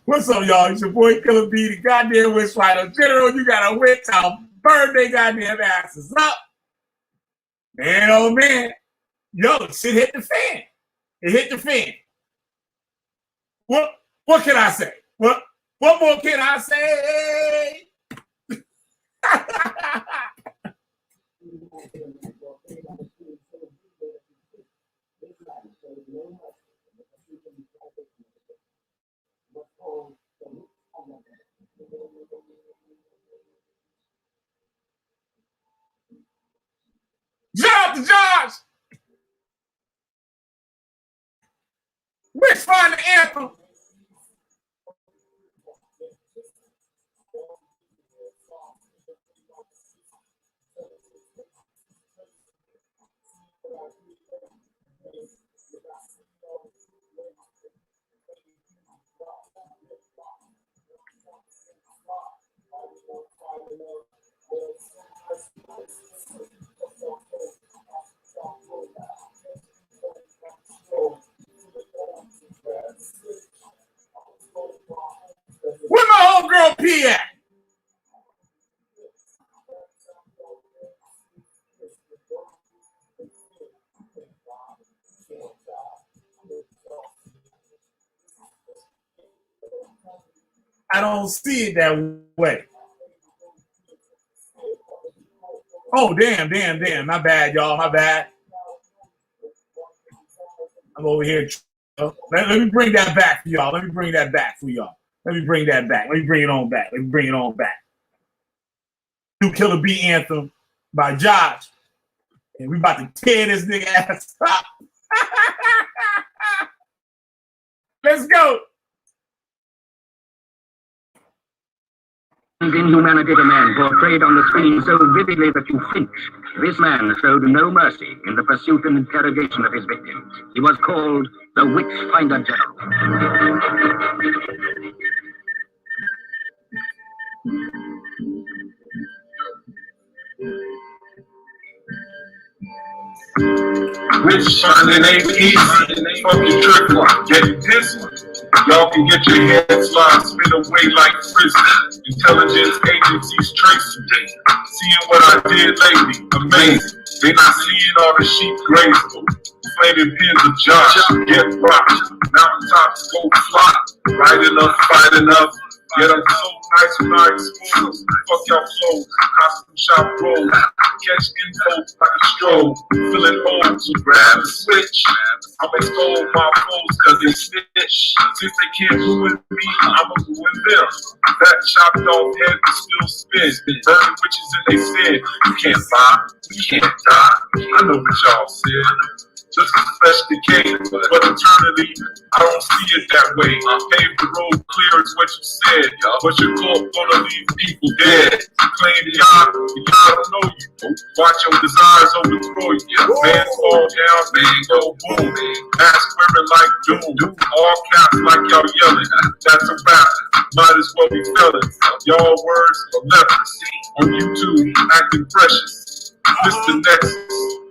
What's up, y'all? It's your boy Killer B, the goddamn witch fighter. General, you got a witch. I'll burn their goddamn asses up. Man, oh man. Yo, shit hit the fan. It hit the fan. What can I say? What more can I say? Shout out to Josh. Let's find the anthem. Where my homegirl P at? I don't see it that way. Oh, damn. My bad, y'all. My bad. I'm over here. Let me bring that back for y'all. Let me bring that back for y'all. Let me bring that back. Let me bring it on back. Let me bring it on back. New Killer B anthem by Josh. And we about to tear this nigga ass up. Let's go. Inhumanity of a man portrayed on the screen so vividly that you flinch. This man showed no mercy in the pursuit and interrogation of his victims. He was called the Witch Finder General. Witch finding ain't easy. Fuck your trick one. Get this one. Y'all can get your heads slide, spin away like prison. Intelligence agencies tracing. Seeing what I did lately, amazing. They not seeing all the sheep graceful. Flaming pins of Josh, get rocked. Mountaintops go fly. Right enough, fight enough. Yet I'm so nice when I expose. Fuck y'all clothes, costume shop roll. Catch info like a stroll. Filling holes, grab the switch. I'ma extol my foes cause they snitch. Since they can't ruin me, I'ma ruin them. That chopped off head will still spin. Burning witches in they sin. You can't lie, you can't die. I know what y'all said. Just a fresh decay, but eternity, I don't see it that way. Pave the road clear is what you said, but your corp gonna leave people dead. You claim God, but God don't know you. Watch your desires overthrow you. Man fall down, man go boom. Mask wearing like doom. All caps like y'all yelling. That's a rap. Might as well be felons. Y'all words are leprosy. On YouTube, acting precious. Mr. Nexus.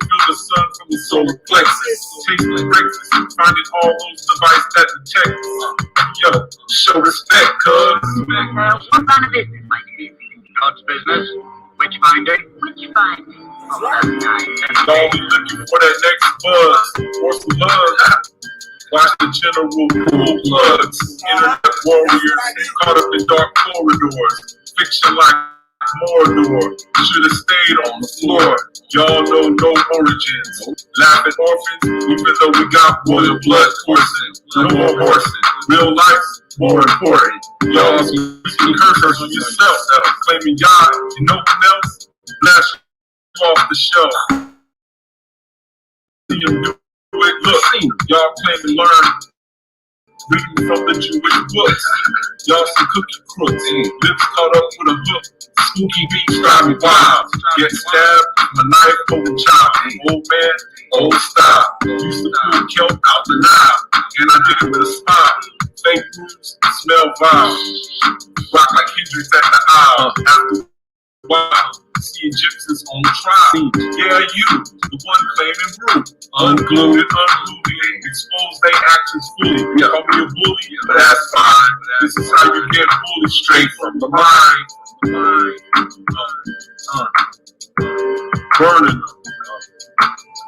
Feel the sun from the solar plexus. Tasting breakfast, finding all those devices that detect us. Yo, show respect, cuz. What kind of business might it be? God's business. Witch finding. Witch finding. Oh, that's nice. Y'all be looking for that next buzz or some love. Watch the general pull bloods. Internet warriors caught up in dark corridors. Fiction like Mordor, should've stayed on the floor. Y'all know no origins. Laughing orphans, even though we got royal blood coursing. No more horsing. Real life's more important. Y'all can curse on yourself. Claiming God and no one else. Blast you off the shelf. See them do it. Look, y'all claim to learn. Reading from the Jewish books. Y'all some cookie crooks. Lips caught up with a hook. Spooky beats drive me wild. Get stabbed, my knife over child. Old man, old style. Used to pull kelp out the Nile. And I did it with a smile. Fake roots, smell vile. Rock like Hendrix at the aisle. After Wow, seeing gypsies on trial. Yeah, you, the one claiming root. Unglued and unglued, expose their actions fully. You call me a bully, that's fine. This is how you get bullied straight from the mind. Burning them.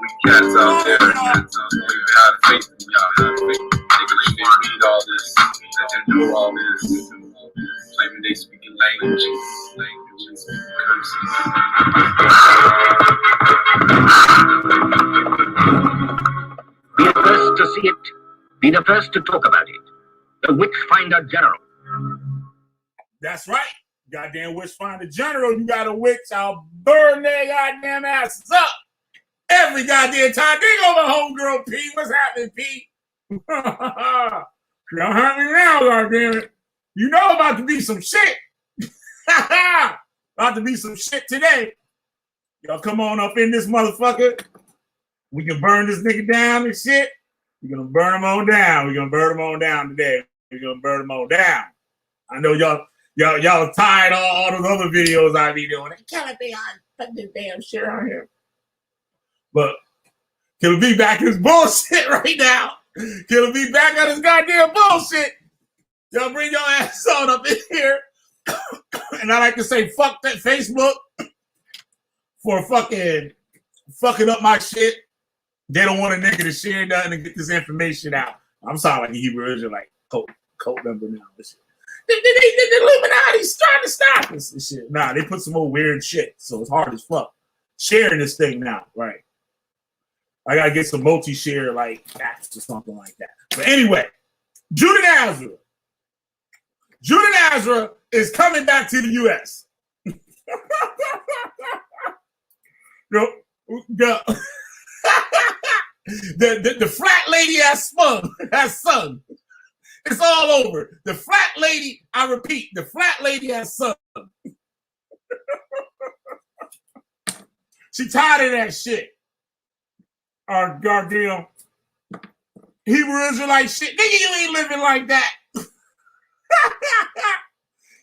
We cats out there, we have faith in y'all. They read all this, they know all this. Claiming they speaking languages, Be the first to see it. Be the first to talk about it. The Witchfinder General. That's right. Goddamn Witchfinder General. You got a witch, I'll burn their goddamn asses up every goddamn time. There go my homegirl, P. What's happening, P? Don't hurt me now, goddamn it. You know about to be some shit. About to be some shit today. Y'all come on up in this motherfucker. We can burn this nigga down and shit. We're gonna burn him on down. We're gonna burn him on down today. We're gonna burn him on down. I know y'all tired of all those other videos I be doing. Can't be on put this damn shit on here. But Killer B back his bullshit right now. Killer B back on his goddamn bullshit. Y'all bring your ass on up in here. And I like to say, fuck that Facebook for fucking up my shit. They don't want a nigga to share nothing and get this information out. I'm sorry, like the Hebrew Israelite code number now. This shit. The Illuminati's trying to stop us and shit. Nah, they put some more weird shit, so it's hard as fuck. Sharing this thing now, right? I gotta get some multi-share like apps or something like that. But anyway, Judah Natzarah. Judah Natzarah is coming back to the U.S. The flat lady has sung. It's all over. The flat lady, I repeat, the flat lady has sung. She tired of that shit. Our goddamn Hebrew Israelite shit. Nigga, you ain't living like that.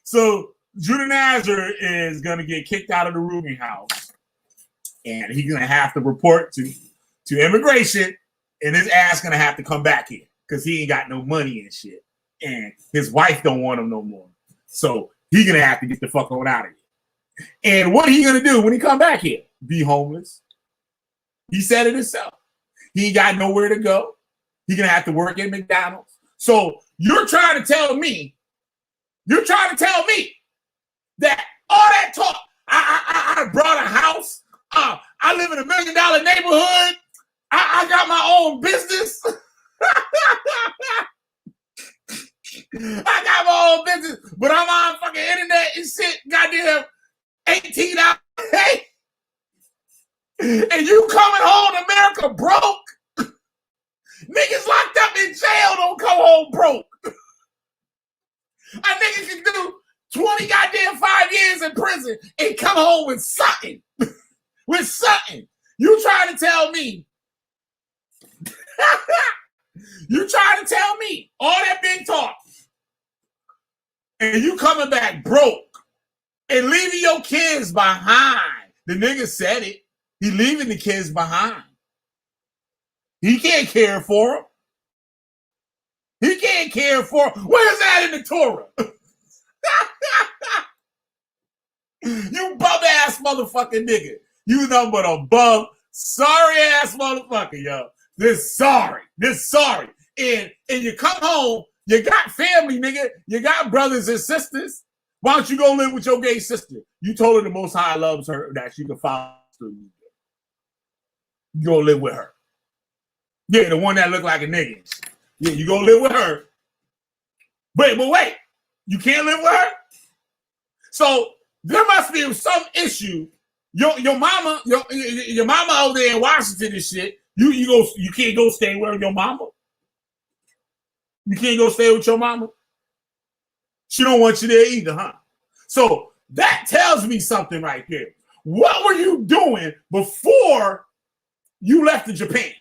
So Judah Natzarah is gonna get kicked out of the rooming house, and he's gonna have to report to immigration, and his ass gonna have to come back here because he ain't got no money and shit, and his wife don't want him no more. So he's gonna have to get the fuck on out of here. And what he gonna do when he come back here? Be homeless? He said it himself. He ain't got nowhere to go. He's gonna have to work at McDonald's. So you're trying to tell me that all that talk, I brought a house, I live in $1 million neighborhood, I got my own business. I got my own business, but I'm on fucking internet and shit, goddamn 18 hours a day. And you coming home to America broke? Niggas locked up in jail don't come home broke. A nigga can do 20 goddamn 5 years in prison and come home with something. With something. You trying to tell me? You trying to tell me all that big talk and you coming back broke and leaving your kids behind? The nigga said it. He leaving the kids behind. He can't care for them. He can't care for them. Where's that in the Torah? You bum-ass motherfucking nigga. You nothing but a bum, sorry-ass motherfucker, yo. This sorry. And you come home, you got family, nigga. You got brothers and sisters. Why don't you go live with your gay sister? You told her the Most High loves her, that she can foster you. You go live with her. Yeah, the one that look like a nigga. Yeah, you go live with her. But wait, you can't live with her? So there must be some issue. Your mama over there in Washington and shit. You can't go stay with your mama. You can't go stay with your mama. She don't want you there either, huh? So that tells me something right there. What were you doing before you left to Japan?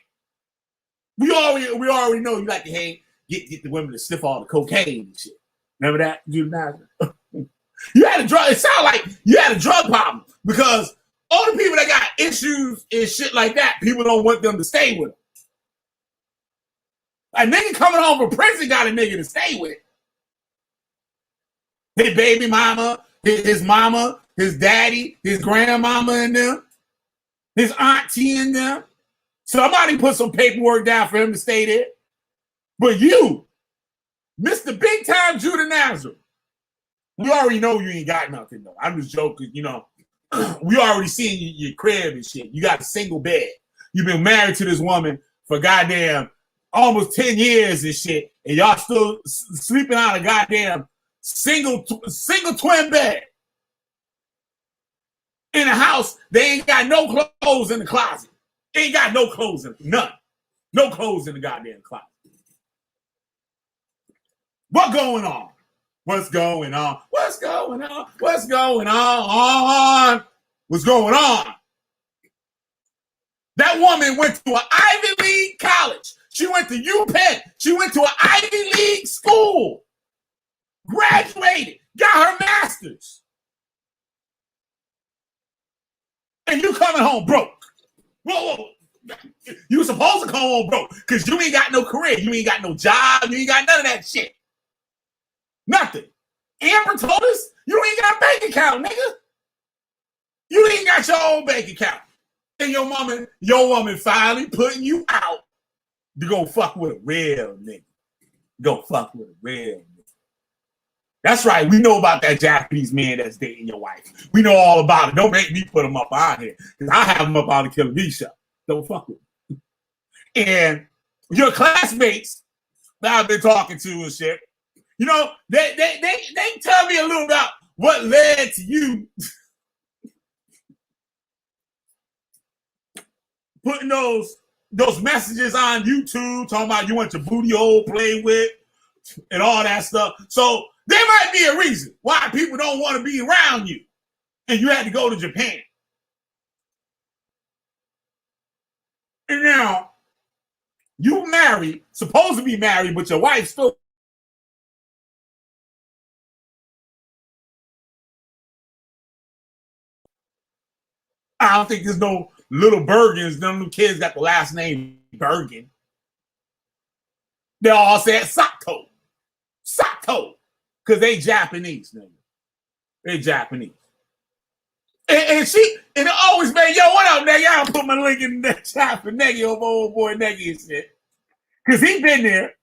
We already know you like to hang, get the women to sniff all the cocaine and shit. Remember that, Judah Natzarah? You had a drug. It sounded like you had a drug problem because all the people that got issues and shit like that, people don't want them to stay with them. A nigga coming home from prison got a nigga to stay with. His baby mama, his mama, his daddy, his grandmama in them, his auntie in them. Somebody put some paperwork down for him to stay there. But you, Mr. Big Time Judah Nazareth, we already know you ain't got nothing, though. I'm just joking, you know. We already seen your crib and shit. You got a single bed. You've been married to this woman for goddamn almost 10 years and shit, and y'all still sleeping on a goddamn single twin bed. In a house, they ain't got no clothes in the closet. Ain't got no clothes in none. No clothes in the goddamn closet. What going on? What's going on? What's going on? What's going on? What's going on? That woman went to an Ivy League college. She went to UPenn. She went to an Ivy League school. Graduated. Got her master's. And you coming home broke. Whoa. You supposed to come home broke because you ain't got no career. You ain't got no job. You ain't got none of that shit. Nothing. Amber told us you ain't got a bank account, nigga. You ain't got your own bank account. And your woman finally putting you out to go fuck with a real nigga. Go fuck with a real nigga. That's right. We know about that Japanese man that's dating your wife. We know all about it. Don't make me put him up on here. Because I have him up on the Killer B show. Don't fuck with him. And your classmates that I've been talking to and shit, you know, they tell me a little about what led to you putting those messages on YouTube, talking about you want your booty hole play with and all that stuff. So there might be a reason why people don't want to be around you and you had to go to Japan. And now you married, supposed to be married, but your wife still. I don't think there's no little Bergens. None of them kids got the last name Bergen. They all said Sato. Sato. Because they Japanese, nigga. They Japanese. And it always been, yo, what up, nigga? I'll put my link in the chat for Neggy over old boy Neggy and shit. Because he been there.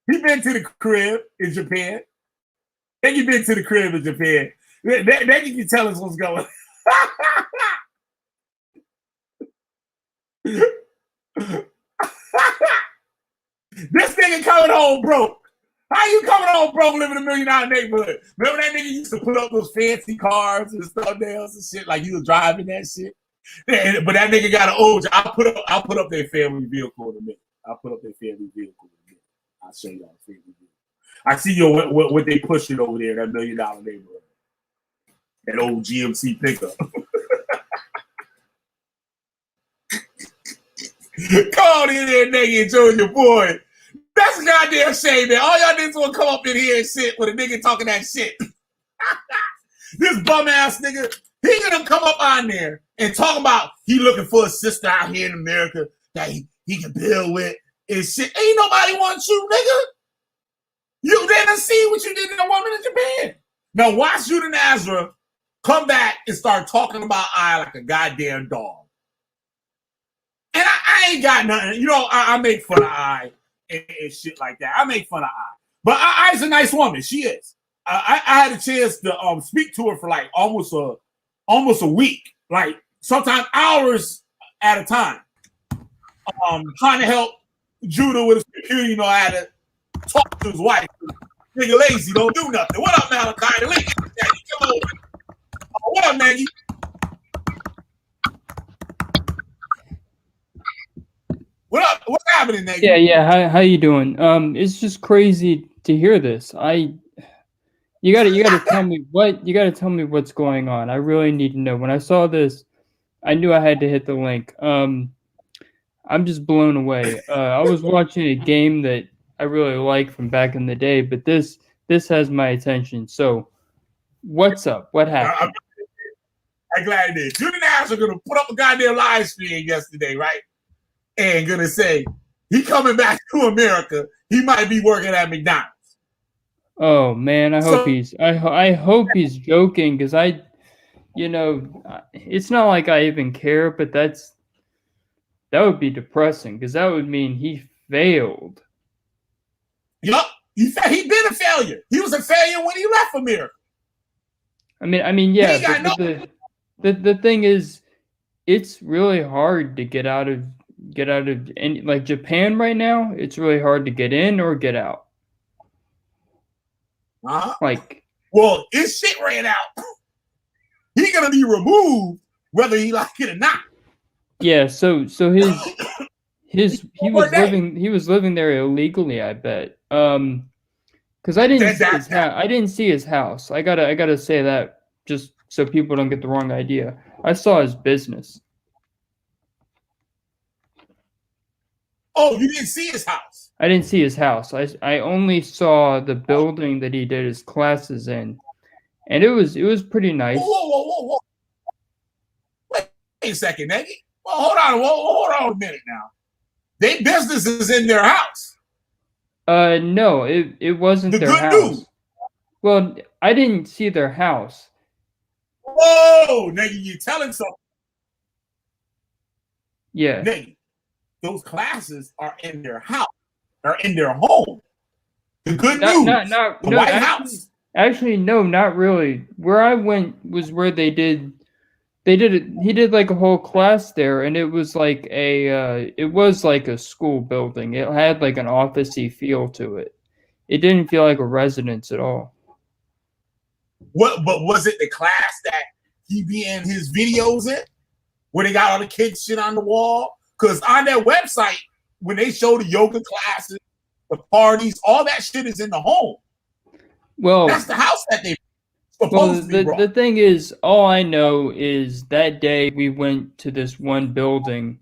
He been to the crib in Japan. Neggy been to the crib in Japan. Neggy can tell us what's going on. This nigga coming home broke. How you coming home broke living in $1 million neighborhood? Remember that nigga used to put up those fancy cars and thumbnails and shit like he was driving that shit? But that nigga got an old job. I'll put up their family vehicle in a minute. I'll put up their family vehicle in a minute. I'll show y'all the family vehicle. I see you what they pushing over there, that $1 million neighborhood. That old GMC pickup. Come on in there, nigga, and join your boy. That's a goddamn shame, man. All y'all niggas want to come up in here and sit with a nigga talking that shit. This bum ass nigga, he gonna come up on there and talk about he looking for a sister out here in America that he can build with and shit. Ain't nobody wants you, nigga. You didn't see what you did to the woman in Japan. Now watch Judah Nazareth come back and start talking about I like a goddamn dog. And I ain't got nothing. You know, I make fun of I and shit like that. I make fun of I. But I's a nice woman. She is. I had a chance to speak to her for like almost a week. Like sometimes hours at a time. Trying to help Judah with his computer. You know, I had to talk to his wife. Nigga lazy, don't do nothing. What up, Malachi? Come over. What up, Maggie? What up? What's happening, Nate? Yeah. How you doing? It's just crazy to hear this. You gotta tell me what's going on. I really need to know. When I saw this, I knew I had to hit the link. I'm just blown away. I was watching a game that I really like from back in the day, but this has my attention. So What's up? What happened? I'm glad it is. Judy Nash are gonna put up a goddamn live stream yesterday, right? And gonna say he coming back to America. He might be working at McDonald's. Oh man, I hope he's joking, because it's not like I even care, but that would be depressing, because that would mean he failed. Yup, he been a failure. He was a failure when he left America. I mean, yeah. But the thing is, it's really hard to get out of any, like Japan right now. It's really hard to get in or get out. Like, well, his shit ran out. He's gonna be removed whether he like it or not. Yeah. So he was living there illegally, I bet. Because I didn't see his house. I gotta say that, just so people don't get the wrong idea. I saw his business. Oh, you didn't see his house? I didn't see his house. I only saw the building that he did his classes in, and it was pretty nice. Whoa. Wait a second, Neggy. Well, hold on a minute now. Their business is in their house. No, it wasn't their house. News. Well, I didn't see their house. Whoa, Neggy, you telling something? Yeah. Neggy, those classes are in their house, are in their home. The good news, the White House. Actually, no, not really. Where I went was where he did like a whole class there, and it was like a school building. It had like an officey feel to it. It didn't feel like a residence at all. What? But was it the class that he be in his videos in, where they got all the kids shit on the wall? Because on their website, when they show the yoga classes, the parties, all that shit is in the home. Well, that's the house that they. Well, the thing is, all I know is that day we went to this one building,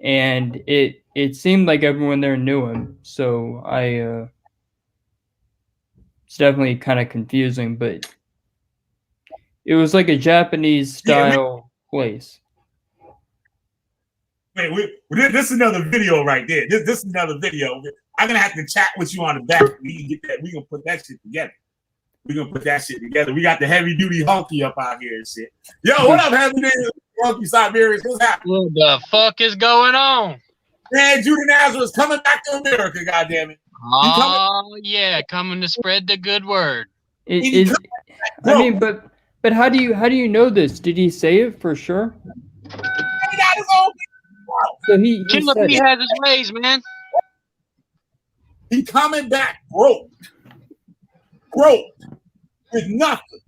and it seemed like everyone there knew him. So it's definitely kind of confusing, but it was like a Japanese style place. Wait, this is another video right there. This is another video. I'm gonna have to chat with you on the back. We can get that. We gonna put that shit together. We got the heavy duty hunky up out here and shit. Yo, what up, heavy duty hunky Siberians? What's happening? What the fuck is going on? Man, Judy Natzarah is coming back to America. goddammit. Oh yeah, coming to spread the good word. I mean, but how do you know this? Did he say it for sure? He got his own. So he has his ways, man. He coming back broke with nothing.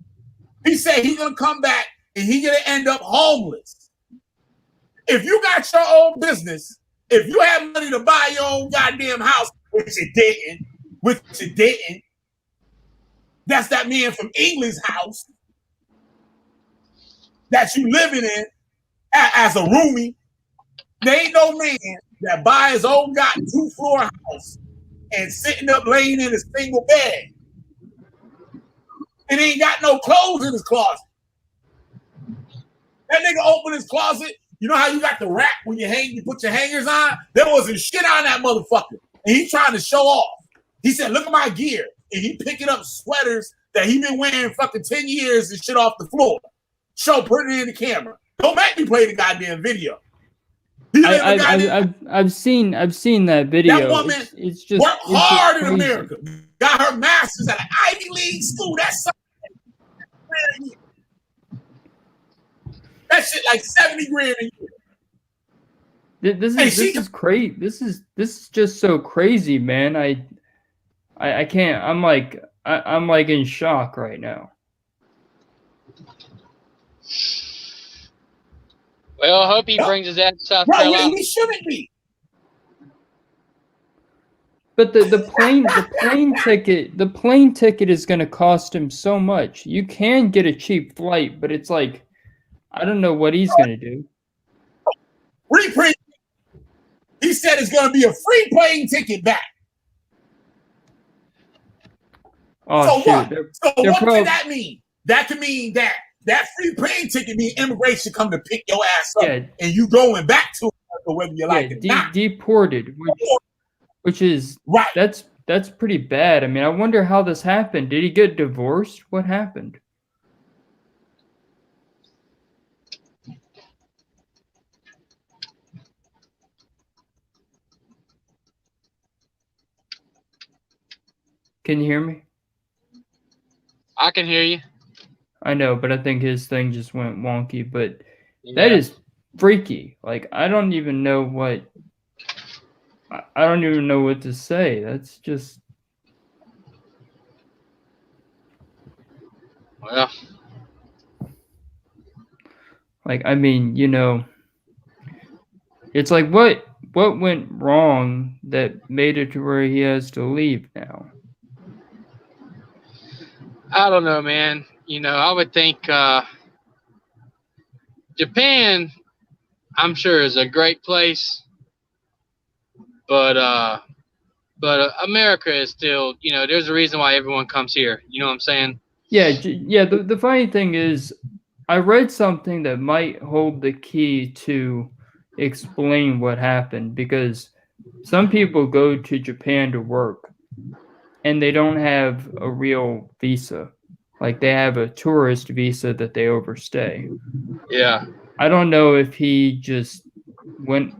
He said he's gonna come back and he's gonna end up homeless. If you got your own business, if you have money to buy your own goddamn house, which you didn't, that's that man from England's house that you living in as a roomie. There ain't no man that buy his own goddamn 2-floor house and sitting up laying in a single bed and he ain't got no clothes in his closet. That nigga opened his closet. You know how you got the rack when you put your hangers on? There wasn't shit on that motherfucker. And he trying to show off. He said, look at my gear. And he picking up sweaters that he been wearing fucking 10 years and shit off the floor. Put it in the camera. Don't make me play the goddamn video. I've seen that video. That woman it's just worked hard in America. Got her master's at an Ivy League school. That's something. That shit like $70 grand a year. This is crazy. This is just so crazy, man. I can't. I'm like in shock right now. Well, I hope he brings his ass to South Carolina. We shouldn't be. But the plane ticket is going to cost him so much. You can get a cheap flight, but it's like, I don't know what he's going to do. He said it's going to be a free plane ticket back. Oh, so shoot. what? What did that mean? that can mean that free plane ticket means immigration come to pick your ass up, Yeah. and you going back to America whether you like it or not. Deported, which is right. That's pretty bad. I mean, I wonder how this happened. Did he get divorced? What happened? Can you hear me? I can hear you. I know, but I think his thing just went wonky. But Yeah. that is freaky. Like, I don't even know what to say. That's just... Well, like, I mean, you know, it's like what went wrong that made it to where he has to leave now? I don't know, man. You know, I would think Japan, I'm sure, is a great place, but America is still, you know, there's a reason why everyone comes here. You know what I'm saying? Yeah, yeah. The funny thing is, I read something that might hold the key to explain what happened, because some people go to Japan to work and they don't have a real visa. Like, they have a tourist visa that they overstay. Yeah. I don't know if he just went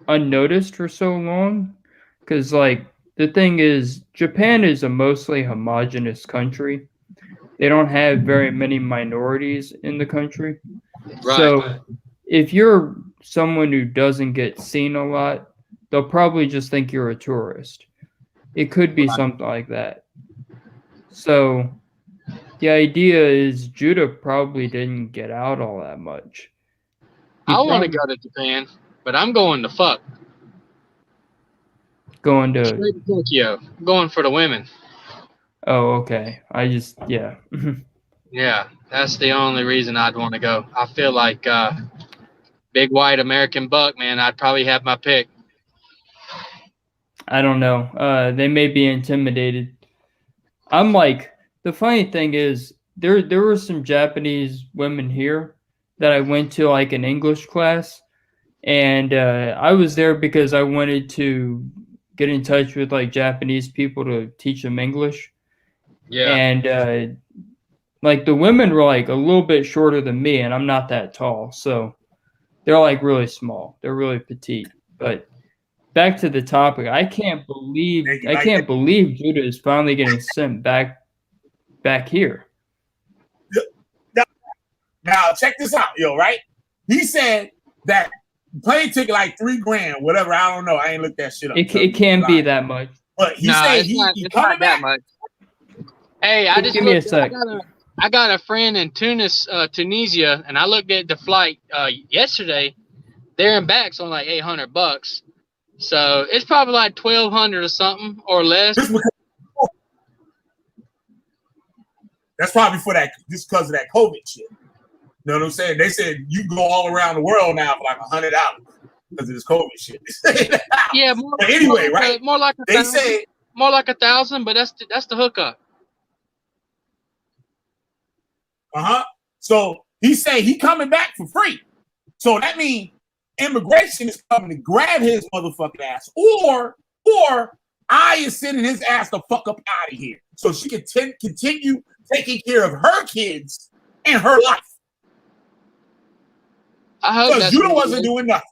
unnoticed for so long, because, like, the thing is, Japan is a mostly homogenous country. They don't have very many minorities in the country. Right. So if you're someone who doesn't get seen a lot, they'll probably just think you're a tourist. It could be something like that. So the idea is Judah probably didn't get out all that much. I want to go to Japan, but I'm going to fuck. Going to Straight to Tokyo. I'm going for the women. Oh, okay. Yeah. Yeah, that's the only reason I'd want to go. I feel like big white American buck, man, I'd probably have my pick. I don't know. They may be intimidated. I'm like, the funny thing is, there were some Japanese women here that I went to, like, an English class, and I was there because I wanted to get in touch with, like, Japanese people to teach them English. Yeah. And like, the women were like a little bit shorter than me, and I'm not that tall, so they're like really small. They're really petite. But back to the topic, I can't believe Judah is finally getting sent back here. Now check this out, right? He said that plane ticket like $3,000, whatever. I don't know. I ain't looked that shit up. It can't be that much. But he said it's not that much. Hey, I just give me a sec. I got a friend in Tunisia, and I looked at the flight yesterday. There and back's on like $800, so it's probably like $1,200 or something or less. That's probably for that, just because of that COVID shit. You know what I'm saying? They said you can go all around the world now for like $100 because of this COVID shit. Yeah, but anyway, right? More like they say more like $1,000, but that's the hookup. So he said he coming back for free. So that means immigration is coming to grab his motherfucking ass, or I is sending his ass the fuck up out of here so she can continue taking care of her kids and her life. I hope because Judah wasn't doing nothing.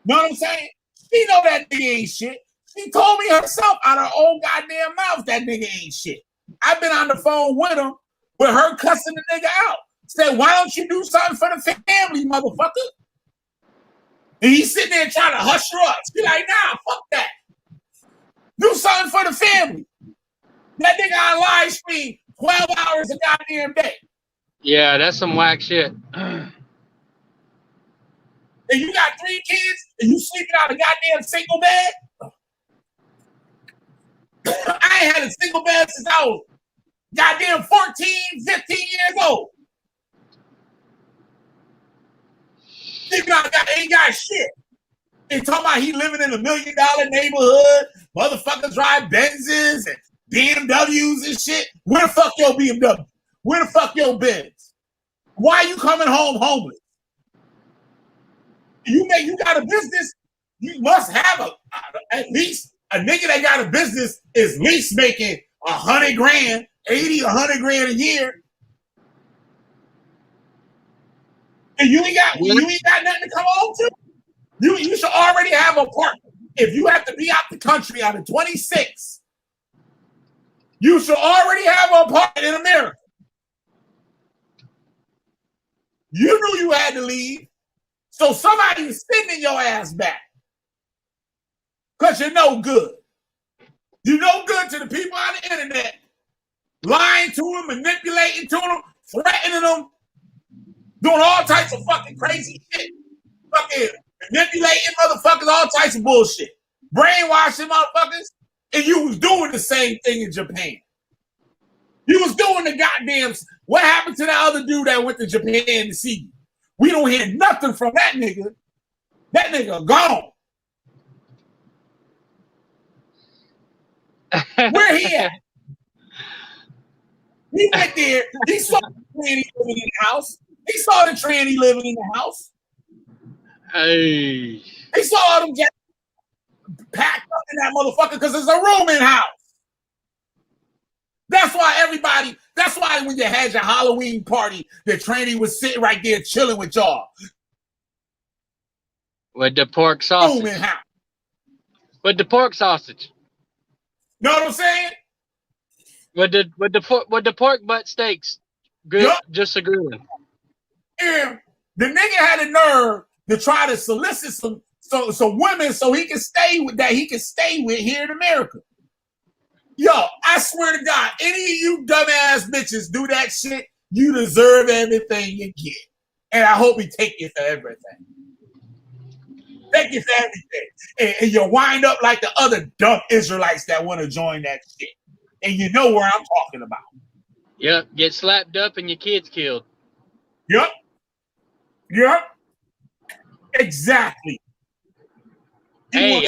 Know what I'm saying? She know that nigga ain't shit. She told me herself out of her own goddamn mouth that nigga ain't shit. I've been on the phone with him, with her cussing the nigga out. Said, why don't you do something for the family, motherfucker? And he's sitting there trying to hush her up. She like, nah, fuck that. Do something for the family. That nigga on live stream 12 hours a goddamn day. Yeah, that's some whack shit. And you got 3 kids and you sleeping out a goddamn single bed? I ain't had a single bed since I was goddamn 14, 15 years old. Sleeping out ain't got shit. And talking about he living in $1 million neighborhood. Motherfuckers drive Benzes and BMWs and shit. Where the fuck your BMW? Where the fuck your Benz? Why you coming home homeless? You got a business. You must have at least a nigga that got a business is at least making $100 grand, 100 grand a year. And you ain't got nothing to come home to. You should already have a partner. If you have to be out the country out of 26, you should already have an apartment in America. You knew you had to leave, so somebody is sending your ass back because you're no good. You're no good to the people on the internet, lying to them, manipulating to them, threatening them, doing all types of fucking crazy shit, fucking manipulating motherfuckers, all types of bullshit, brainwashing motherfuckers, and you was doing the same thing in Japan. You was doing the goddamn. What happened to that other dude that went to Japan to see you? We don't hear nothing from that nigga. That nigga gone. Where he at? He went there. He saw the tranny living in the house. He saw the tranny living in the house. Hey. He saw all them get packed up in that motherfucker because there's a room in the house. That's why when you had your Halloween party, the tranny was sitting right there chilling with y'all. With the pork sausage. Room in house. With the pork sausage. Know what I'm saying? With the pork butt steaks. Good, yep. Just a grilling. And the nigga had a nerve to try to solicit some women so he can stay with here in America. Yo, I swear to God, any of you dumbass bitches do that shit, you deserve everything you get. And I hope he take you for everything. Take you for everything. And you wind up like the other dumb Israelites that want to join that shit. And you know where I'm talking about. Yep, get slapped up and your kids killed. Yep. Exactly. Hey,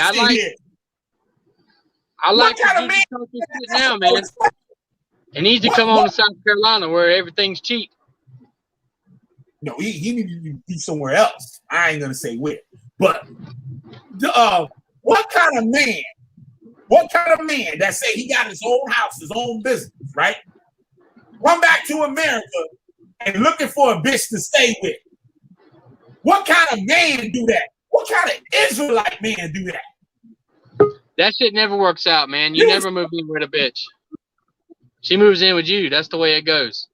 I like what kind of man now, man. It needs to come on to South Carolina where everything's cheap. No, he needs to be somewhere else. I ain't gonna say where. But what kind of man that say he got his own house, his own business, right? Come back to America and looking for a bitch to stay with. What kind of man do that? What kind of Israelite man do that? That shit never works out, man. You never move in with a bitch. She moves in with you. That's the way it goes.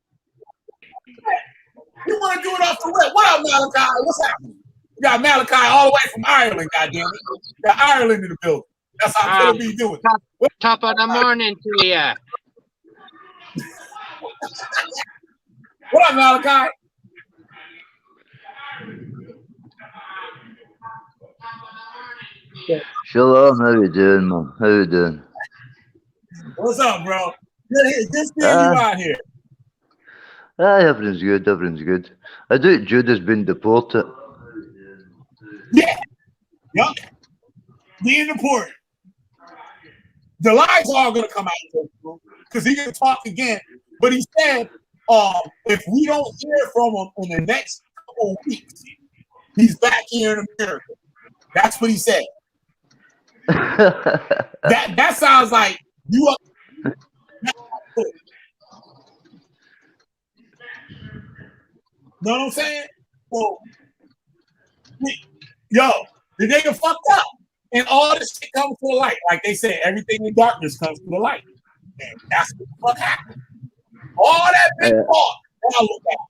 You want to do it off the rip. What up, Malachi? What's happening? You got Malachi all the way from Ireland, goddammit. You got Ireland in the building. That's how Philip be doing. Top of the morning to ya. What up, Malachi? Shalom, how you doing, man? How you doing? What's up, bro? Good seeing you out here. Everything's good. I doubt Judah's been deported. Yeah. Yup. Being deported. The lies are all going to come out because he's going to talk again. But he said if we don't hear from him in the next couple of weeks, he's back here in America. That's what he said. that sounds like you are. Know what I'm saying? Well, yo, the nigga fucked up. And all this shit comes to the light. Like they said, everything in darkness comes to the light. And that's what the fuck happened. All that big talk. Now look at it.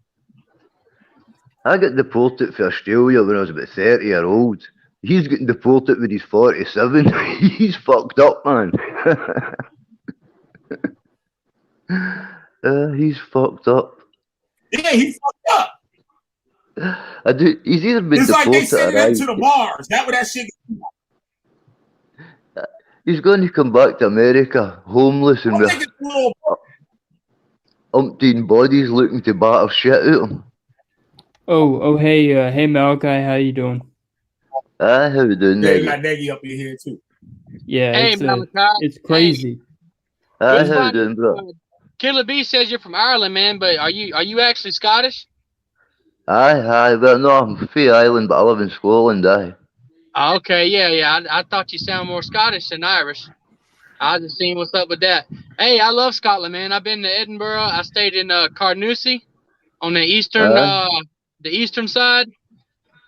I got deported for Australia when I was about 30 years old. He's getting deported when he's 47. He's fucked up, man. He's fucked up. Yeah, he's fucked up. He's either been it's deported like they send him to the or bars. That what that shit. he's going to come back to America, homeless and with umpteen bodies looking to batter shit out of him. Hey, Malachi, how you doing? How you doing, Yeah, you got Neggy up in here too. Yeah, hey, it's crazy. Hi, We'll how you find doing, bro? Killer B says you're from Ireland, man, but are you actually Scottish? Aye, well, no, I'm from Ireland, but I live in Scotland, aye. Oh, okay, yeah. I thought you sound more Scottish than Irish. I was just seeing what's up with that. Hey, I love Scotland, man. I've been to Edinburgh. I stayed in Carnoustie on the eastern side.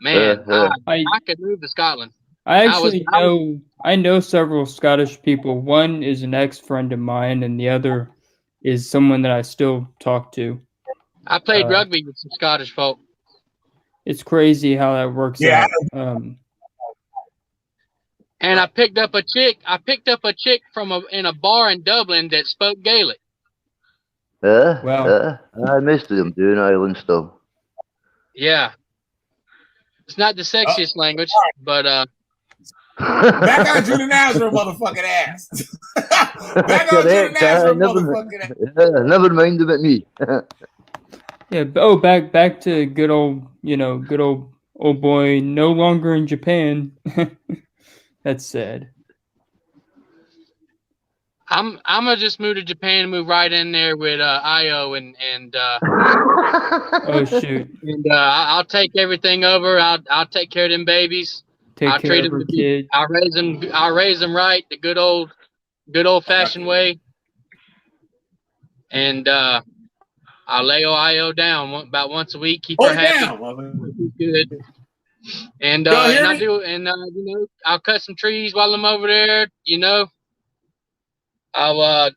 Man, I I could move to Scotland. I I was actually know several Scottish people. One is an ex-friend of mine, and the other is someone that I still talk to. I played rugby with some Scottish folk. It's crazy how that works out. And I picked up a chick. In a bar in Dublin that spoke Gaelic. Wow. Most of them do in Ireland still. Yeah, it's not the sexiest language, but back on Judah Nazareth, motherfucking ass. Back on Judah Nazareth, motherfucking ass. Yeah, never mind about me. Yeah. Back to good old old boy. No longer in Japan. That's sad. I'm gonna just move to Japan and move right in there with Io and Oh shoot. And I'll take everything over. I'll take care of them babies. I'll care of her kid. I'll raise them right, the good old fashioned way. And I'll lay Io down about once a week, keep her happy. Good. And I'll cut some trees while I'm over there. I'll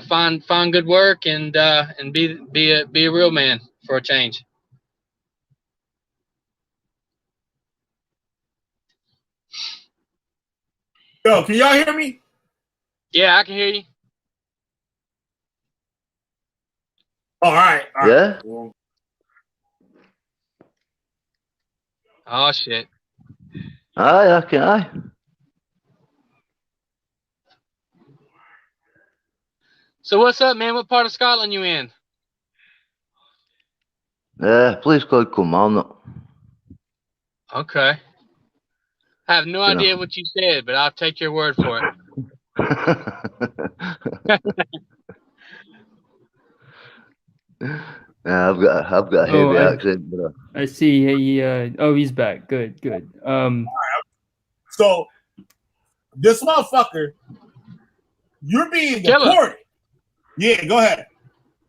find good work and be a real man for a change. Yo, can y'all hear me? Yeah, I can hear you. All right. Yeah. Oh shit. Aye. So what's up, man? What part of Scotland you in? Place called Kilmarnock. Okay. I have no idea what you said, but I'll take your word for it. I've got a heavy accent, bro. I see. He's back. Good. So this motherfucker, you're being deported. Yeah, go ahead.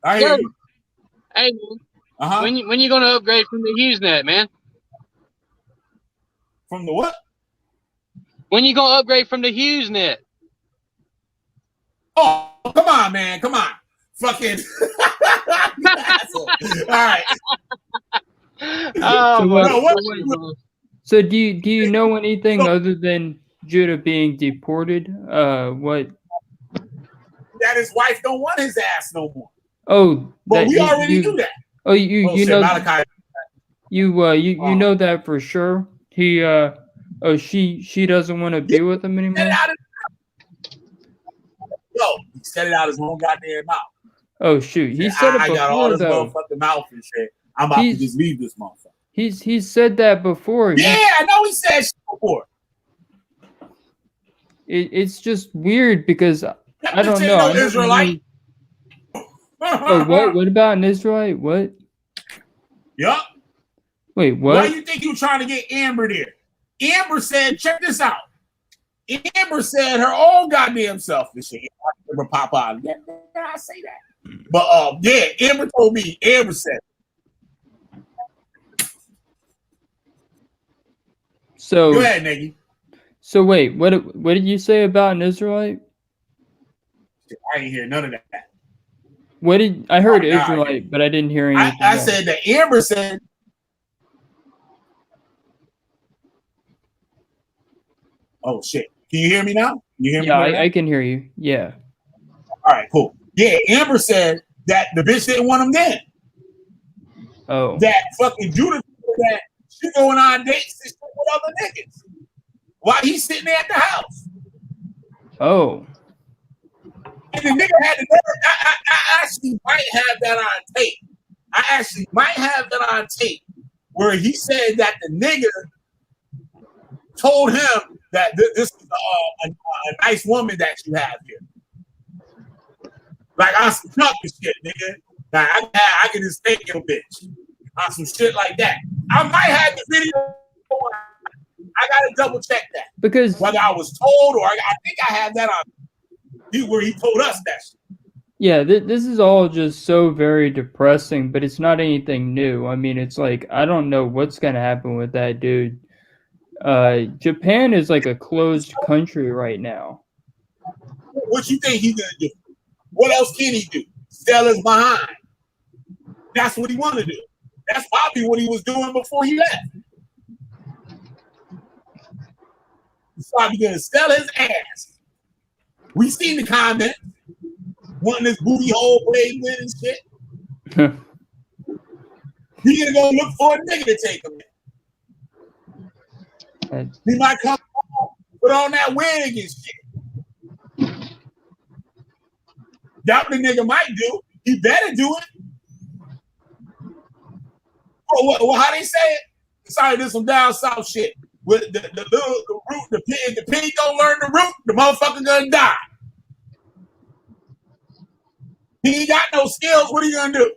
I hear you. Hey, man. When you gonna upgrade from the HughesNet, man? From the what? When you gonna upgrade from the HughesNet? Oh, come on, man. Come on. Fucking. All right. So do you know anything other than Judah being deported? What? That his wife don't want his ass no more. Oh, but we already knew that. Oh, you know. Malachi. You know that for sure. He she doesn't want to be with him anymore. He said it out his own goddamn mouth. Oh shoot, he said it before. I got all this motherfucking mouth and shit. I'm about to just leave this motherfucker. He's said that before. Yeah, I know he said shit before. It's just weird because I don't know. No Israelite. Oh, what about an Israelite? What? Yup. Wait, what? Why do you think you trying to get Amber there? Amber said, check this out. Amber said her own goddamn self and shit. Amber pop out. Yeah, I say that. But Amber told me. Amber said. So go ahead, Niggy. So wait, what did you say about an Israelite? I didn't hear none of that. What did I heard Israelite, but I didn't hear anything. I said that Amber said. Oh shit! Can you hear me now? You hear me? Yeah, I can hear you. Yeah. All right, cool. Yeah, Amber said that the bitch didn't want him then. Oh. That fucking Judah that she going on dates and shit with other niggas while he's sitting there at the house. Oh. And the nigga had to know. I actually might have that on tape. I actually might have that on tape where he said that the nigga told him that this is a nice woman that you have here. Like on some trucker shit, nigga. Like I can just take your bitch on some shit like that. I might have the video. I gotta double check that because whether I was told or I think I have that on where he told us that shit. yeah, this is all just so very depressing, but it's not anything new. I mean, it's like I don't know what's gonna happen with that dude. Japan is like a closed country right now. What you think he's gonna do? What else can he do? Sell his behind. That's what he want to do. That's probably what he was doing before he left. He's probably gonna sell his ass. We seen the comment, wanting this booty hole played with and shit. He's gonna go look for a nigga to take him in. He might come home, put on that wig and shit. That the nigga might do. He better do it. Well, how they say it? Sorry, there's some down south shit. With the root, the pig don't learn the root, the motherfucker gonna die. He ain't got no skills. What are you gonna do?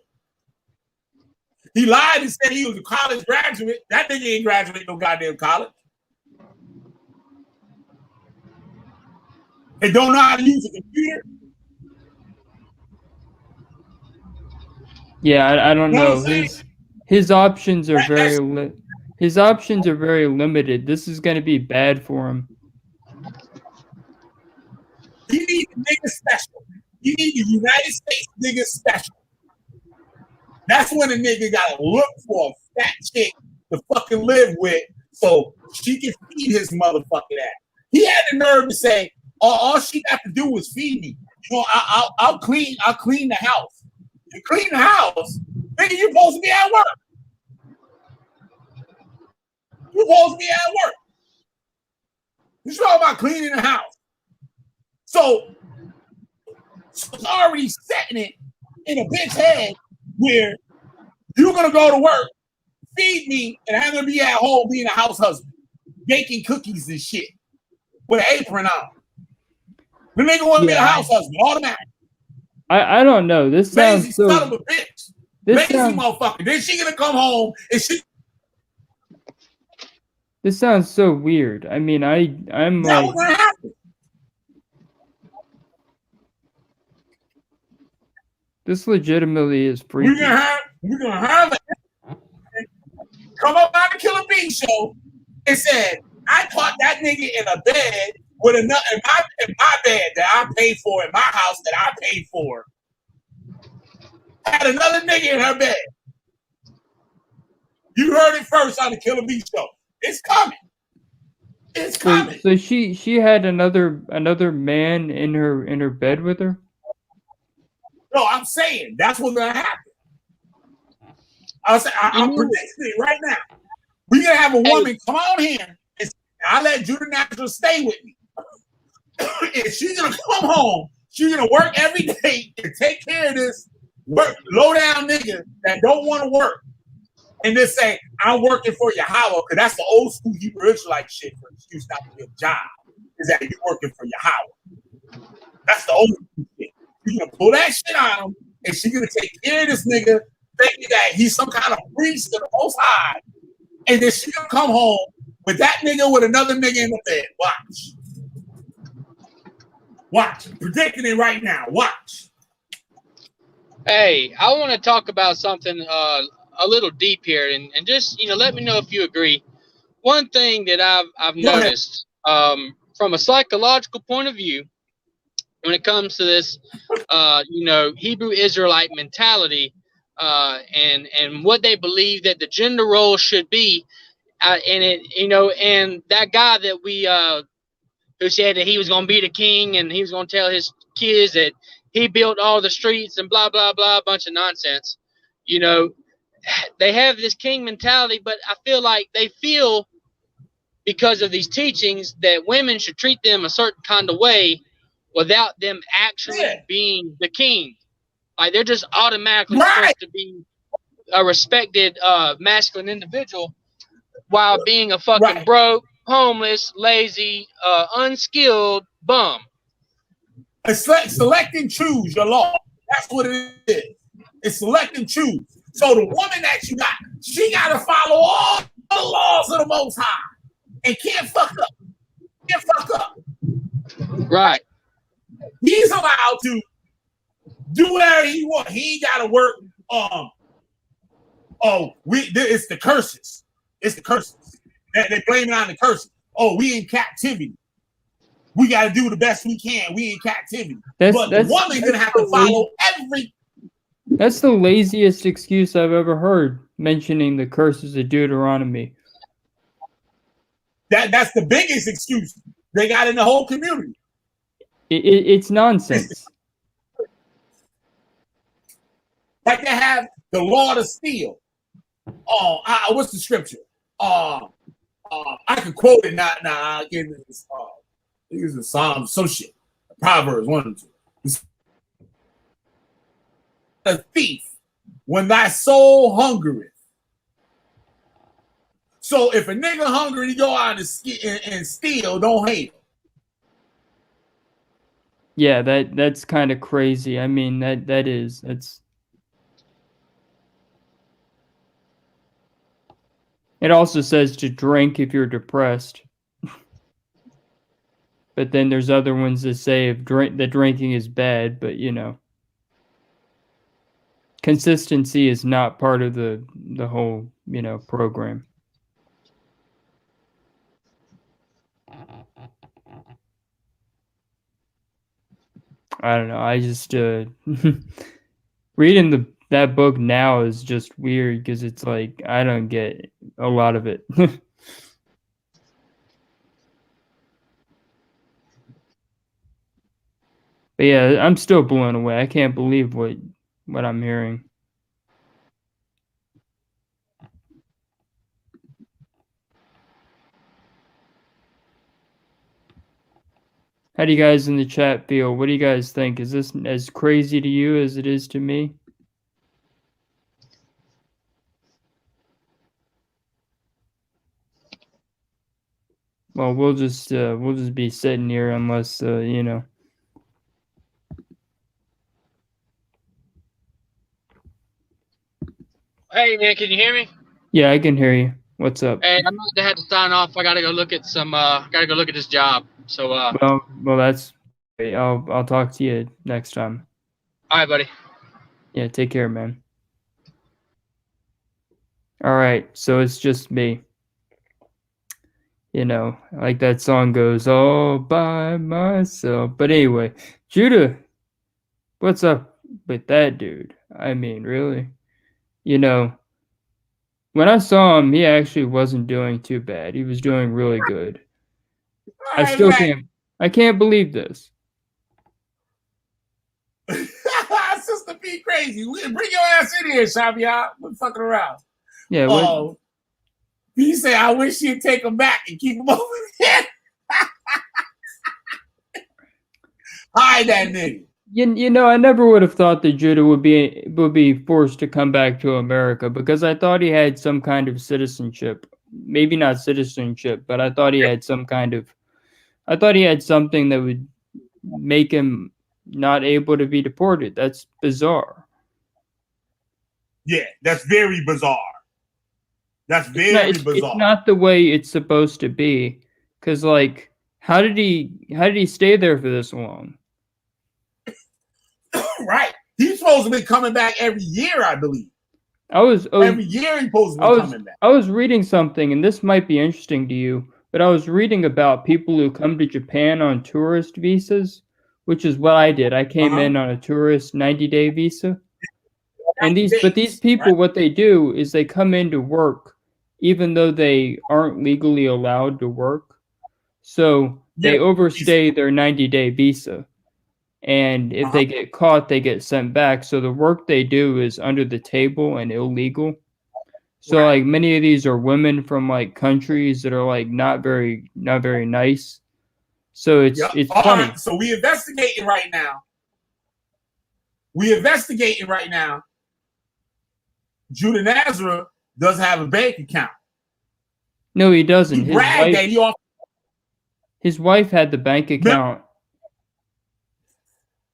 He lied and said he was a college graduate. That nigga ain't graduate no goddamn college. They don't know how to use a computer. Yeah, I don't know. His options are very limited. This is going to be bad for him. You need a nigga special. You need the United States nigga special. That's when a nigga gotta look for a fat chick to fucking live with so she can feed his motherfucking ass. He had the nerve to say, all she got to do is feed me. You know, I'll clean the house. You clean the house, nigga, you're supposed to be at work. You're supposed to be at work. You talking about cleaning the house. So it's already setting it in a bitch head where you're gonna go to work, feed me, and I'm gonna be at home being a house husband, baking cookies and shit with an apron on. The nigga want to be a house husband, automatic. I don't know. This sounds lazy so. Son of a bitch. Lazy motherfucker. Then she gonna come home and she. This sounds so weird. I mean, I'm that like. Was gonna happen. This legitimately is freaky. We're gonna have it. Come up on the Killer Bee show and said, I caught that nigga in a bed with another in my bed that I paid for in my house that I paid for. Had another nigga in her bed. You heard it first on the Killer Bee show. It's coming. It's coming. So she had another man in her bed with her? No, I'm saying that's what's gonna happen. I'm predicting it right now. We're gonna have a woman come on here and I let Judah Natzarah stay with me. And she's gonna come home, she's gonna work every day and take care of this low down nigga that don't want to work. And just say, I'm working for Yahweh, because that's the old school Hebrew Israelite shit for excuse not to get a job. Is that you're working for Yahweh. That's the old school shit. She's gonna pull that shit on him, and she's gonna take care of this nigga, thinking that he's some kind of priest of the Most High, and then she's gonna come home with that nigga with another nigga in the bed. Watch. I'm predicting it right now. Watch. Hey, I want to talk about something a little deep here, and just let me know if you agree. One thing that I've noticed from a psychological point of view, when it comes to this, Hebrew Israelite mentality, and what they believe that the gender role should be, and that guy that we who said that he was going to be the king and he was going to tell his kids that he built all the streets and blah blah blah, a bunch of nonsense. They have this king mentality, but I feel like they feel because of these teachings that women should treat them a certain kind of way without them actually being the king. Like they're just automatically supposed to be a respected masculine individual while being a fucking broke, homeless, lazy, unskilled bum. Select and choose your law. That's what it is. It's select and choose. So the woman that you got, she got to follow all the laws of the Most High and can't fuck up. Can't fuck up. Right. He's allowed to do whatever he wants. He ain't got to work. It's the curses. It's the curses. They blame it on the curses. Oh, we in captivity. We got to do the best we can. We in captivity. But the woman's gonna have to follow every. That's the laziest excuse I've ever heard, mentioning the curses of Deuteronomy. That's the biggest excuse they got in the whole community. It's nonsense. Like they have the law to steal. What's the scripture? I can quote it. I give this. These are Psalms, some shit. Proverbs, one of them. A thief when thy soul hungereth. So if a nigga hungry, he go out and steal, don't hate him. Yeah, that's kind of crazy. I mean, that's. It also says to drink if you're depressed. But then there's other ones that say that drinking is bad, but you know. Consistency is not part of the whole, you know, program. I don't know. I just reading that book now is just weird because it's like I don't get a lot of it. But yeah, I'm still blown away. I can't believe what I'm hearing. How do you guys in the chat feel? What do you guys think? Is this as crazy to you as it is to me? Well, we'll just be sitting here unless you know. Hey man, can you hear me? Yeah, I can hear you. What's up? Hey, I'm going to have to sign off. I gotta go look at some. Gotta go look at this job. So. Well, that's. Great. I'll talk to you next time. All right, buddy. Yeah, take care, man. All right, so it's just me. You know, like that song goes, all by myself. But anyway, Judah, what's up with that dude? I mean, really? You know, when I saw him, he actually wasn't doing too bad. He was doing really good. I can't believe this. Sister B crazy. Bring your ass in here, Shabia. We're fucking around. Yeah, what? He said, I wish you'd take him back and keep him over there. Hide that nigga. You know, I never would have thought that Judah would be forced to come back to America because I thought he had some kind of citizenship. Maybe not citizenship, but I thought he had some kind of. I thought he had something that would make him not able to be deported. That's bizarre. Yeah, that's very bizarre. That's very bizarre. It's not the way it's supposed to be. Cause like, how did he stay there for this long? Right. He's supposed to be coming back every year, I believe. Every year he's supposed to be coming back. I was reading something, and this might be interesting to you, but I was reading about people who come to Japan on tourist visas, which is what I did. I came in on a tourist 90-day visa. And these people, right, what they do is they come in to work, even though they aren't legally allowed to work. So they overstay their 90-day visa. And if they get caught, they get sent back. So the work they do is under the table and illegal. So like many of these are women from like countries that are like not very nice. So it's funny. Right, so we investigating right now. Judah Natzarah doesn't have a bank account. No, he doesn't. His wife had the bank account.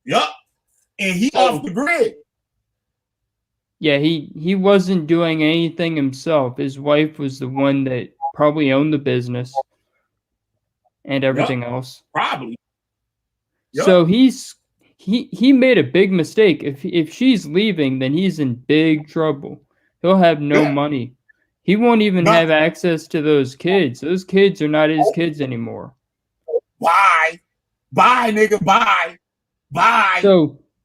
Yup. and he off the grid. Yeah, he wasn't doing anything himself. His wife was the one that probably owned the business and everything else. Probably. So he made a big mistake. If she's leaving, then he's in big trouble. He'll have no money. He won't even have access to those kids. Those kids are not his kids anymore. Bye, nigga, bye.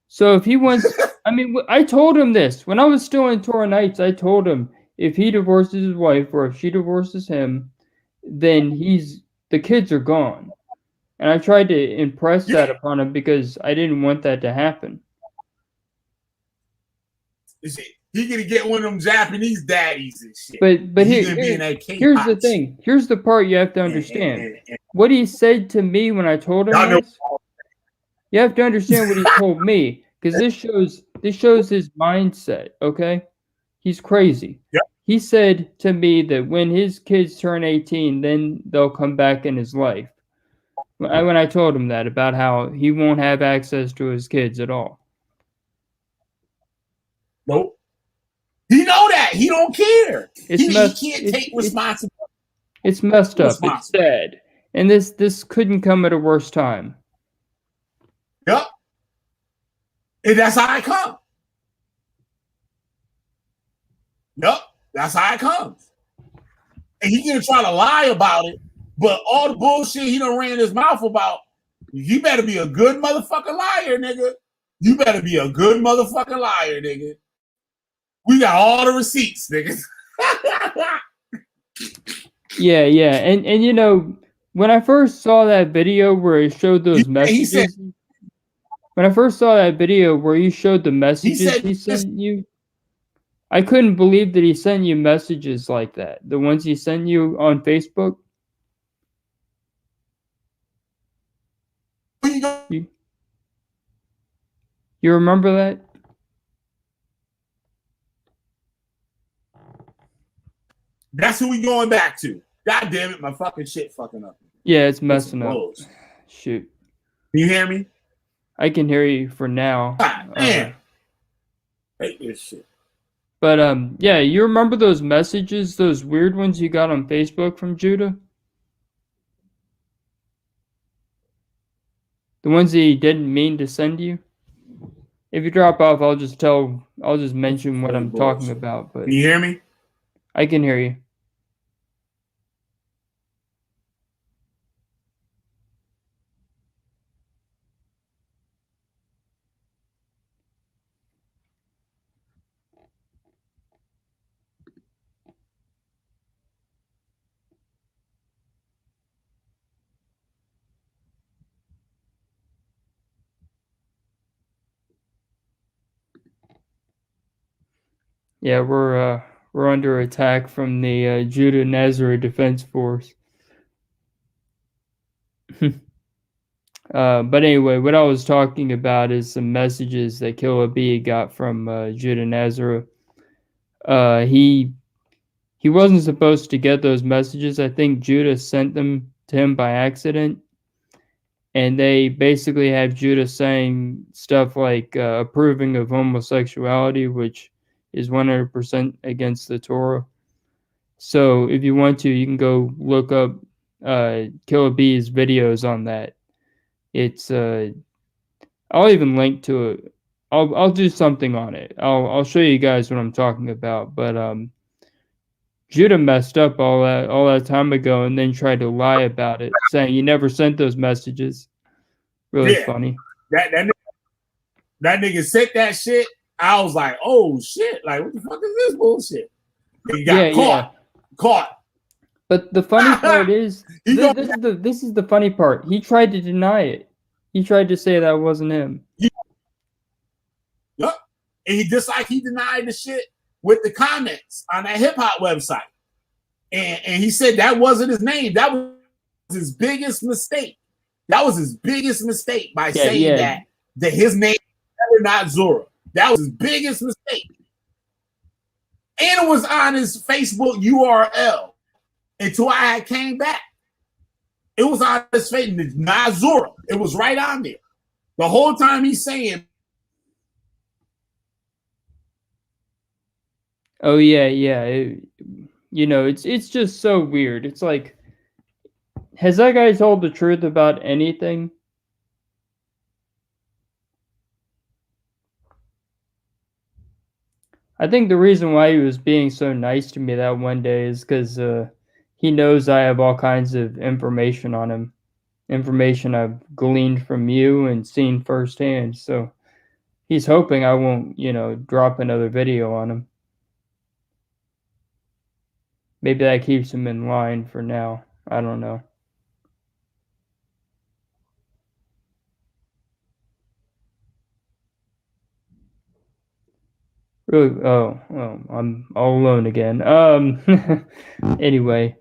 So if he wants, I mean, I told him this when I was still in Torah Nights. I told him if he divorces his wife or if she divorces him, then the kids are gone. And I tried to impress that upon him because I didn't want that to happen. He gonna get one of them Japanese daddies and shit. But here's the thing. Here's the part you have to understand. What he said to me when I told him this, you have to understand what he told me, because this shows his mindset. Okay, he's crazy. Yep. He said to me that when his kids turn 18, then they'll come back in his life. When I told him that about how he won't have access to his kids at all. Nope. He know that. He don't care. He can't take responsibility. It's messed up. It's sad. And this couldn't come at a worse time. Yep. And that's how it comes. Yep. That's how it comes. And he gonna try to lie about it, but all the bullshit he done ran his mouth about, you better be a good motherfucking liar, nigga. You better be a good motherfucking liar, nigga. We got all the receipts, nigga. Yeah. And you know, when I first saw that video where he showed those messages, when I first saw that video where he showed the messages he sent you, I couldn't believe that he sent you messages like that. The ones he sent you on Facebook. You remember that? That's who we going back to. God damn it, my fucking shit fucking up. Yeah, it's messing up. Shoot. Can you hear me? I can hear you for now. God damn. Hate this shit. But yeah, you remember those messages, those weird ones you got on Facebook from Judah? The ones that he didn't mean to send you? If you drop off, I'll just mention what I'm talking about. But can you hear me? I can hear you. Yeah, we're under attack from the Judah Natzarah Defense Force. But anyway, what I was talking about is some messages that Killer B got from Judah Natzarah. He wasn't supposed to get those messages. I think Judah sent them to him by accident. And they basically have Judah saying stuff like approving of homosexuality, which is 100% against the Torah. So if you want to, you can go look up Killer B's videos on that. It's I'll even link to it. I'll do something on it. I'll show you guys what I'm talking about. But Judah messed up all that time ago and then tried to lie about it, saying he never sent those messages. Really funny. That nigga sent that shit. I was like, oh shit! Like, what the fuck is this bullshit? He got caught. But the funny part is, this is the funny part. He tried to deny it. He tried to say that wasn't him. Yup. And he he denied the shit with the comments on that hip hop website. And he said that wasn't his name. That was his biggest mistake. That was his biggest mistake by saying that his name was never Natzarah. That was his biggest mistake. And it was on his Facebook URL until I came back. It was on his Facebook, Natzarah. It was right on there. The whole time he's saying Oh yeah, yeah. It's just so weird. It's like, has that guy told the truth about anything? I think the reason why he was being so nice to me that one day is because he knows I have all kinds of information on him, information I've gleaned from you and seen firsthand. So he's hoping I won't, drop another video on him. Maybe that keeps him in line for now. I don't know. Really? Oh, I'm all alone again. Anyway,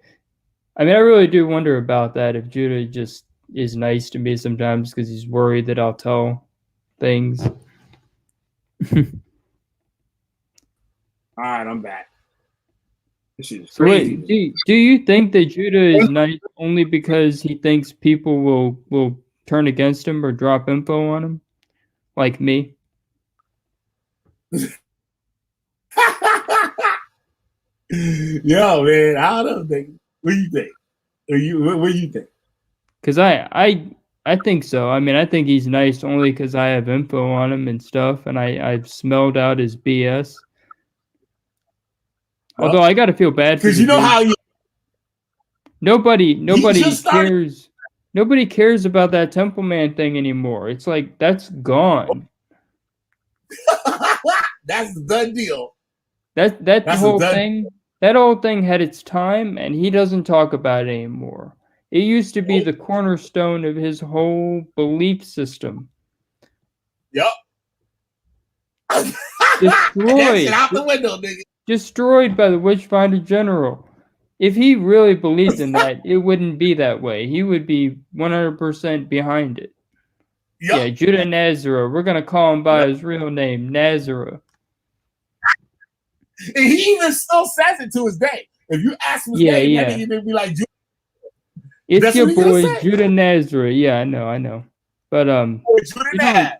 I mean, I really do wonder about that. If Judah just is nice to me sometimes because he's worried that I'll tell things. All right, I'm back. This shit is So crazy. wait, do you think that Judah is nice only because he thinks people will turn against him or drop info on him, like me? Yo, man, I don't know. What do you think? What do you think? Because I think so. I mean, I think he's nice only because I have info on him and stuff, and I've smelled out his BS. Although I gotta feel bad for because you know dude. how you nobody just started- cares. Nobody cares about that Temple Man thing anymore. It's like that's gone. That's the done deal. That That's whole a done- thing. That whole thing had its time, and he doesn't talk about it anymore. It used to be the cornerstone of his whole belief system. Yep. Destroyed. That shit out the window, nigga. Destroyed by the Witchfinder General. If he really believed in that, it wouldn't be that way. He would be 100% behind it. Yep. Yeah, Judah Natzarah. We're gonna call him by his real name, Natzarah. And he even still says it to his day. If you ask him his name, that nigga would be like, It's That's your what he gonna boy say. Judah Natzarah. Yeah, I know. But Judah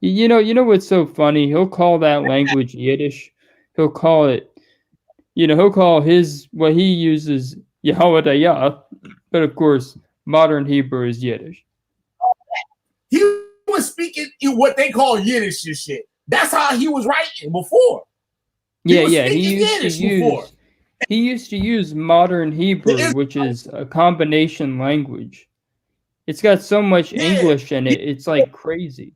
you know what's so funny? He'll call that language Yiddish. He'll call it, he'll call what he uses Yahweh, but of course, modern Hebrew is Yiddish. He was speaking in what they call Yiddish and shit. That's how he was writing before. He used to use modern Hebrew, which is a combination language. It's got so much English in it, it's like crazy.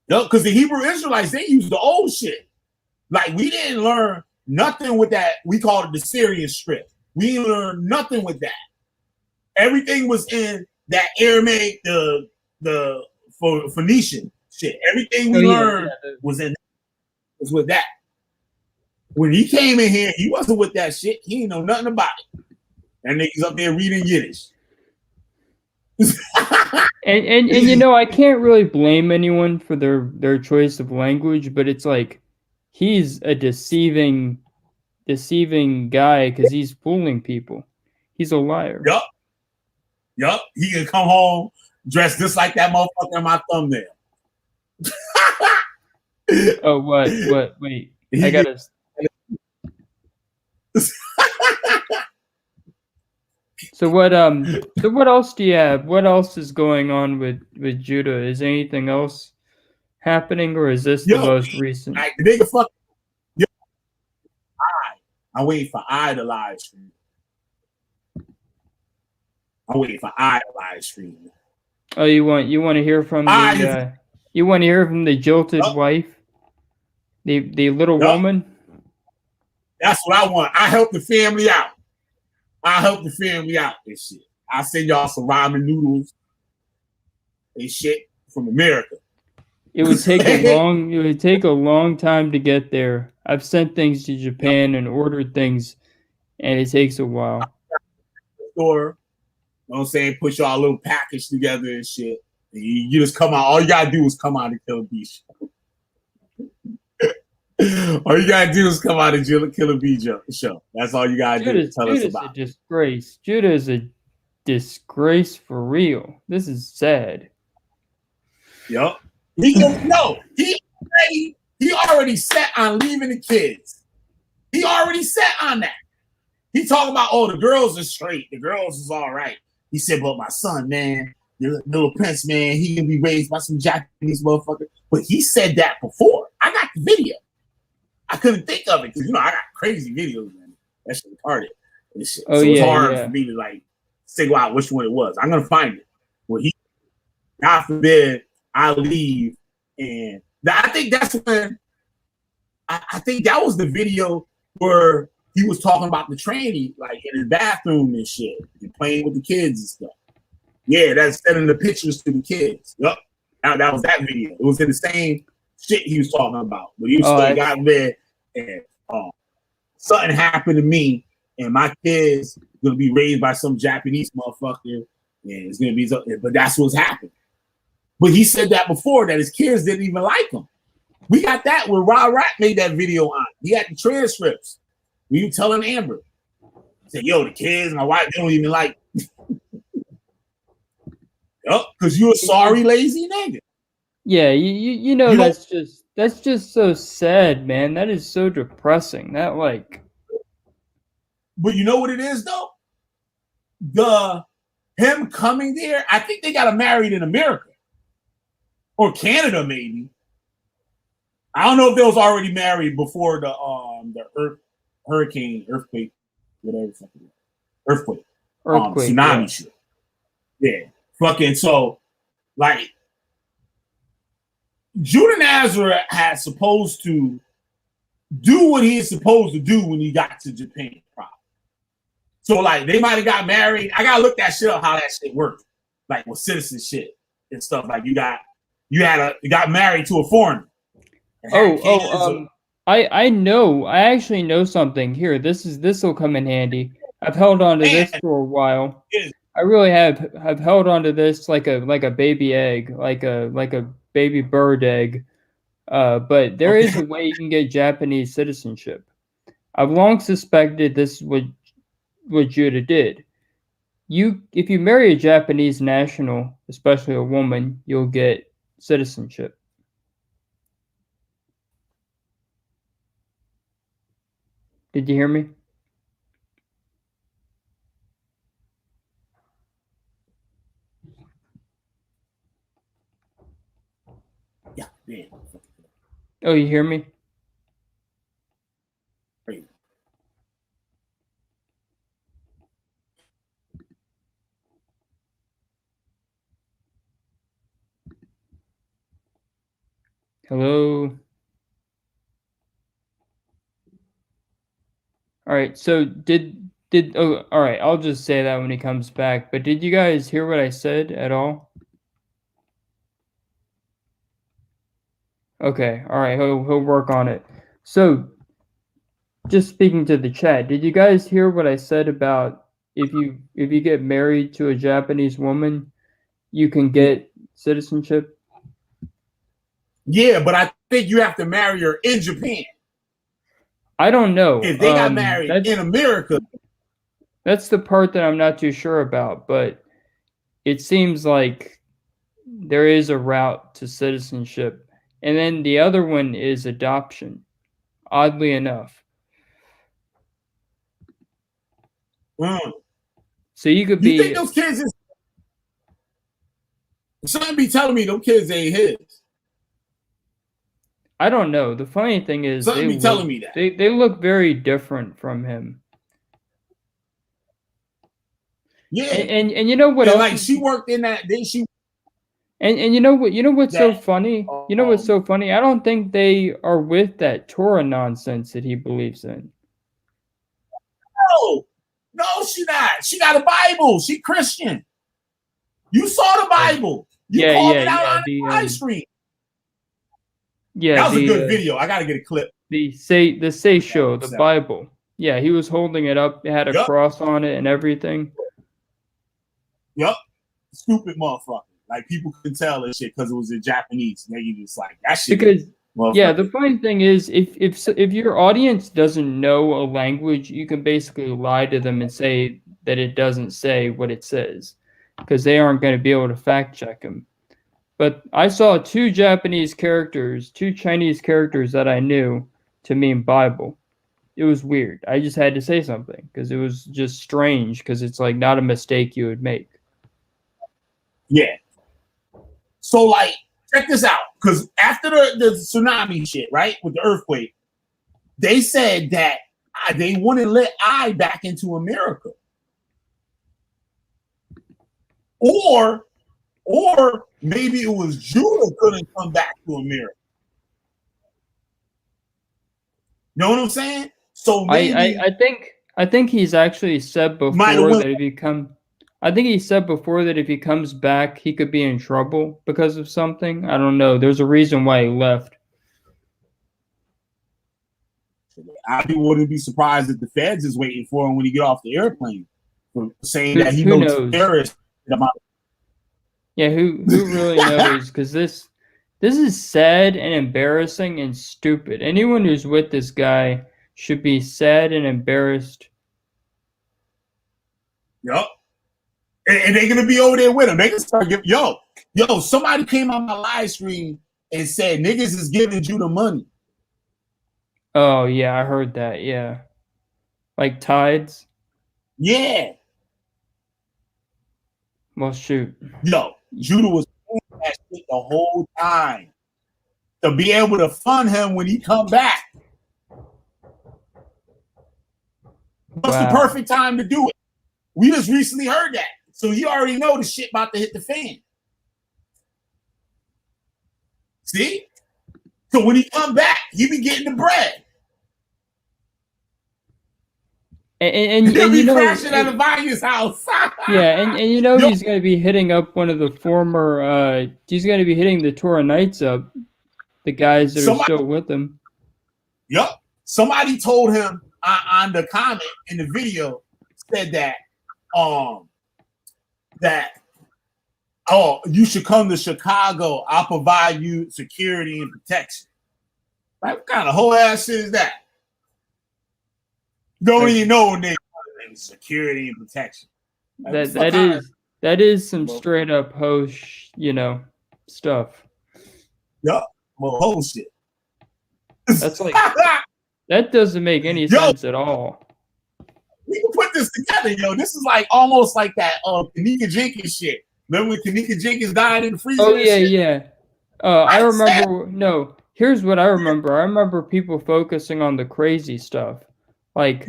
No, because the Hebrew Israelites, they used the old shit. Like, we didn't learn nothing with that. We called it the Syrian script. We didn't learn nothing with that. Everything was in that Aramaic, the Phoenician shit. Everything we learned was with that. When he came in here, he wasn't with that shit. He didn't know nothing about it. That nigga's up there reading Yiddish. and I can't really blame anyone for their choice of language, but it's like he's a deceiving guy because he's fooling people. He's a liar. Yup. He can come home dressed just like that motherfucker in my thumbnail. Oh, what? Wait, I gotta. So what else do you have? What else is going on with Judah? Is anything else happening, or is this the most recent? I'm waiting for I to live stream. I'm waiting for I to live stream. Oh, you want to hear from the jilted wife, the little woman? That's what I want. I help the family out. And shit. I send y'all some ramen noodles and shit from America. It would take a long time to get there. I've sent things to Japan and ordered things, and it takes a while. Store, you know what I'm saying? Put y'all a little package together and shit. And you just come out. All you gotta do is come out and Killer B show. All you gotta do is come out and Killer B show. That's all you gotta do. Tell us about. Judah's a disgrace. Judah is a disgrace for real. This is sad. Yup. He He already set on leaving the kids. He already set on that. He talking about, oh, the girls are straight. The girls is all right. He said, but my son, man, the little prince, man, he can be raised by some Japanese motherfucker. But he said that before. I got the video. I couldn't think of it because, I got crazy videos, man. That shit retarded. Shit. Oh, so it's yeah, hard for me to, figure out which one it was. I'm going to find it. Well, God forbid, I leave. And I think that's when, I think that was the video where he was talking about the tranny, in his bathroom and shit, and playing with the kids and stuff. Yeah, that's sending the pictures to the kids. Yup. That was that video. It was in the same shit he was talking about. But he was still got in bed and something happened to me and my kids gonna be raised by some Japanese motherfucker and it's gonna be something. But that's what's happened. But he said that before, that his kids didn't even like him. We got that where Rod Rat made that video on. He had the transcripts. We were telling Amber. He said, yo, the kids, my wife, they don't even like yup, because you're a sorry, lazy nigga. Yeah, you know that's just so sad, man. That is so depressing. That But you know what it is though? Him coming there, I think they got married in America. Or Canada, maybe. I don't know if they was already married before the earthquake, whatever. Earthquake. Tsunami yeah. shit. Yeah. Fucking so, Judah Natzarah had supposed to do what he is supposed to do when he got to Japan. Probably. So, they might have got married. I gotta look that shit up, how that shit works. With citizenship and stuff. You got married to a foreigner. I know. I actually know something here. This will come in handy. I've held on to this for a while. I really have held on to this like a baby egg, like a baby bird egg. But there is a way you can get Japanese citizenship. I've long suspected this is what Judah did. If you marry a Japanese national, especially a woman, you'll get citizenship. Did you hear me? Yeah, man. Oh, you hear me? Great. Hello? All right, so all right, I'll just say that when he comes back, but did you guys hear what I said at all? Okay, all right, he'll work on it. So, just speaking to the chat, did you guys hear what I said about if you get married to a Japanese woman, you can get citizenship? Yeah, but I think you have to marry her in Japan. I don't know. If they got married in America. That's the part that I'm not too sure about, but it seems like there is a route to citizenship. And then the other one is adoption, oddly enough. So you could be... You think those kids is... Something be telling me those kids ain't his. I don't know. The funny thing is, something be telling me that they look very different from him. Yeah, and you know what else? She worked in that. Then she. And you know what's so funny? You know what's so funny? I don't think they are with that Torah nonsense that he believes in. No, she not. She got a Bible. She Christian. You saw the Bible. You called it out on the live stream. Yeah, that was a good video. I gotta get a clip. The Say Show, the Bible. Yeah, he was holding it up. It had a cross on it and everything. Yup. Stupid motherfucker. People couldn't tell that shit because it was in Japanese. They just that shit. Because the funny thing is, if your audience doesn't know a language, you can basically lie to them and say that it doesn't say what it says, because they aren't going to be able to fact check them. But I saw two Japanese characters, two Chinese characters that I knew to mean Bible. It was weird. I just had to say something because it was just strange because it's like not a mistake you would make. Yeah. So like, check this out. Because after the tsunami shit, right, with the earthquake, they said that they wouldn't let I back into America. Or maybe it was Judah couldn't come back to America. You know what I'm saying? So maybe I think he's actually said before that if he comes back, he could be in trouble because of something. I don't know. There's a reason why he left. I wouldn't be surprised if the feds is waiting for him when he get off the airplane, for saying that he Who knows knows? terrorists. Yeah, who really knows? Because this is sad and embarrassing and stupid. Anyone who's with this guy should be sad and embarrassed. Yup. And they're gonna be over there with him. They can start giving yo. Somebody came on my live stream and said niggas is giving you the money. Oh yeah, I heard that. Yeah, like tides. Yeah. Well, shoot. Yo, Judah was doing that shit the whole time to be able to fund him when he come back. What's the perfect time to do it? We just recently heard that. So you already know the shit about to hit the fan. See? So when he come back, he be getting the bread. And he'll be you know, crashing at the Vanya's house. Yeah, and you know he's going to be hitting up one of the former. He's going to be hitting the Torah Knights up, the guys that are still with him. Yup. Somebody told him on the comment in the video, said that you should come to Chicago. I'll provide you security and protection. Like, what kind of whole ass shit is that? Don't even know name security and protection. Like, that is some straight up hosh, stuff. Yup. Well, whole shit. That's like that doesn't make any sense at all. We can put this together, yo. This is like almost like that Kanika Jenkins shit. Remember when Kanika Jenkins died in the freezer? Oh yeah, yeah. I remember. No, here's what I remember. I remember people focusing on the crazy stuff, like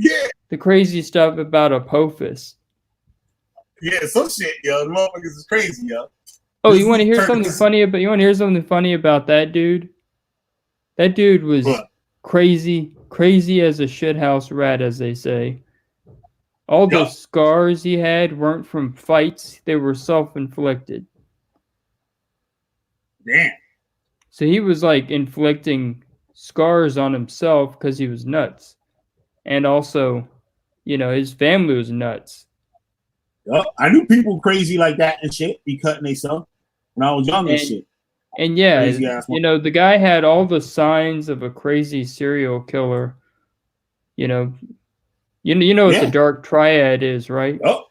the crazy stuff about Apophis. Yeah, some shit, yo. The motherfuckers is crazy, yo. Oh, you want to hear something funny about? You want to hear something funny about that dude? That dude was crazy as a shithouse rat, as they say. All the scars he had weren't from fights; they were self-inflicted. Damn. So he was like inflicting scars on himself because he was nuts, and also, his family was nuts. Yep. I knew people crazy like that and shit be cutting themselves when I was young and shit. And yeah, the guy had all the signs of a crazy serial killer. You know what the dark triad is, right? Oh.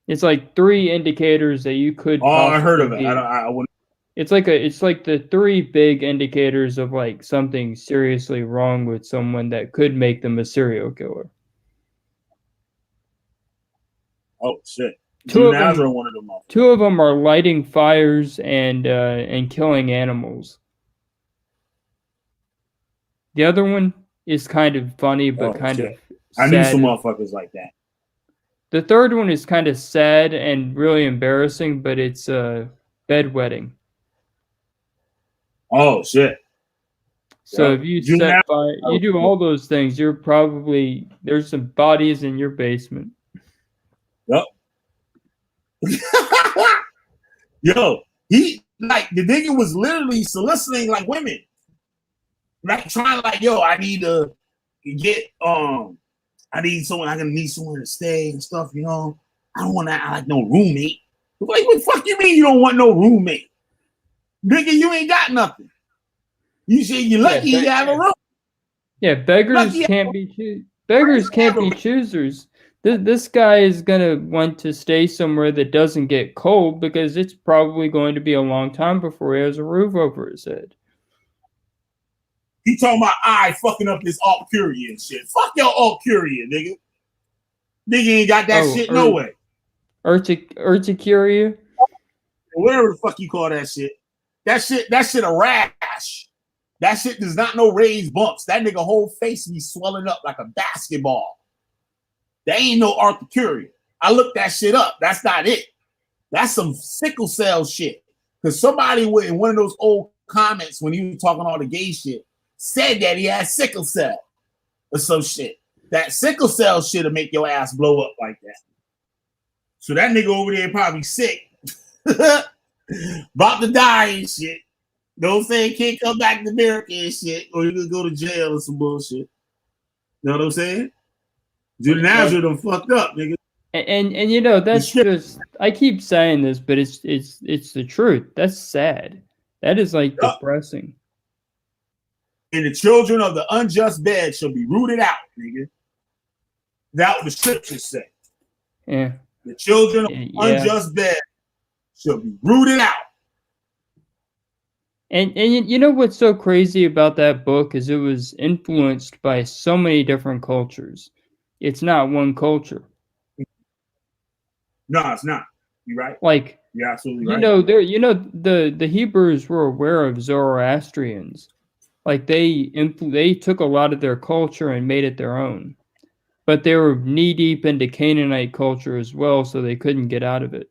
It's like 3 indicators that you could. Oh, I heard of it. I wouldn't. It's like the 3 big indicators of like something seriously wrong with someone that could make them a serial killer. Oh shit! Two of them are lighting fires and killing animals. The other one is kind of funny, but kind of sad. I knew some motherfuckers like that. The third one is kind of sad and really embarrassing, but it's bedwetting. Oh shit! So if you you do all those things, there's some bodies in your basement. Yep. Yo, he like the nigga was literally soliciting like women, like trying like, yo, I need to get I need someone. I'm gonna need someone to stay and stuff. I don't want to like no roommate. Like, what the fuck you mean you don't want no roommate? Nigga, you ain't got nothing. You say you're lucky you have a room. Yeah, beggars can't be choosers. This guy is gonna want to stay somewhere that doesn't get cold because it's probably going to be a long time before he has a roof over his head. He talking about I fucking up this alt curia and shit. Fuck your alt curia, nigga. Nigga ain't got that shit no way. Urticaria? Whatever the fuck you call that shit. That shit a rash. That shit does not know raised bumps. That nigga whole face be swelling up like a basketball. There ain't no urticaria. I looked that shit up. That's not it. That's some sickle cell shit. Because somebody in one of those old comments when he was talking all the gay shit said that he had sickle cell or some shit. That sickle cell shit'll make your ass blow up like that. So that nigga over there probably sick. About to die and shit. Don't say he can't come back to America and shit, or you could go to jail or some bullshit. You know what I'm saying? Judy Natzarah done fucked up, nigga. And you know, that's just, I keep saying this, but it's the truth. That's sad. That is like depressing. And the children of the unjust bed shall be rooted out, nigga. That's what the scriptures say. Yeah. The children of the unjust bed shall be rooted out. And you know what's so crazy about that book is it was influenced by so many different cultures. It's not one culture. No, it's not. You're right. Like, you're absolutely right. The Hebrews were aware of Zoroastrians. Like they took a lot of their culture and made it their own. But they were knee deep into Canaanite culture as well, so they couldn't get out of it.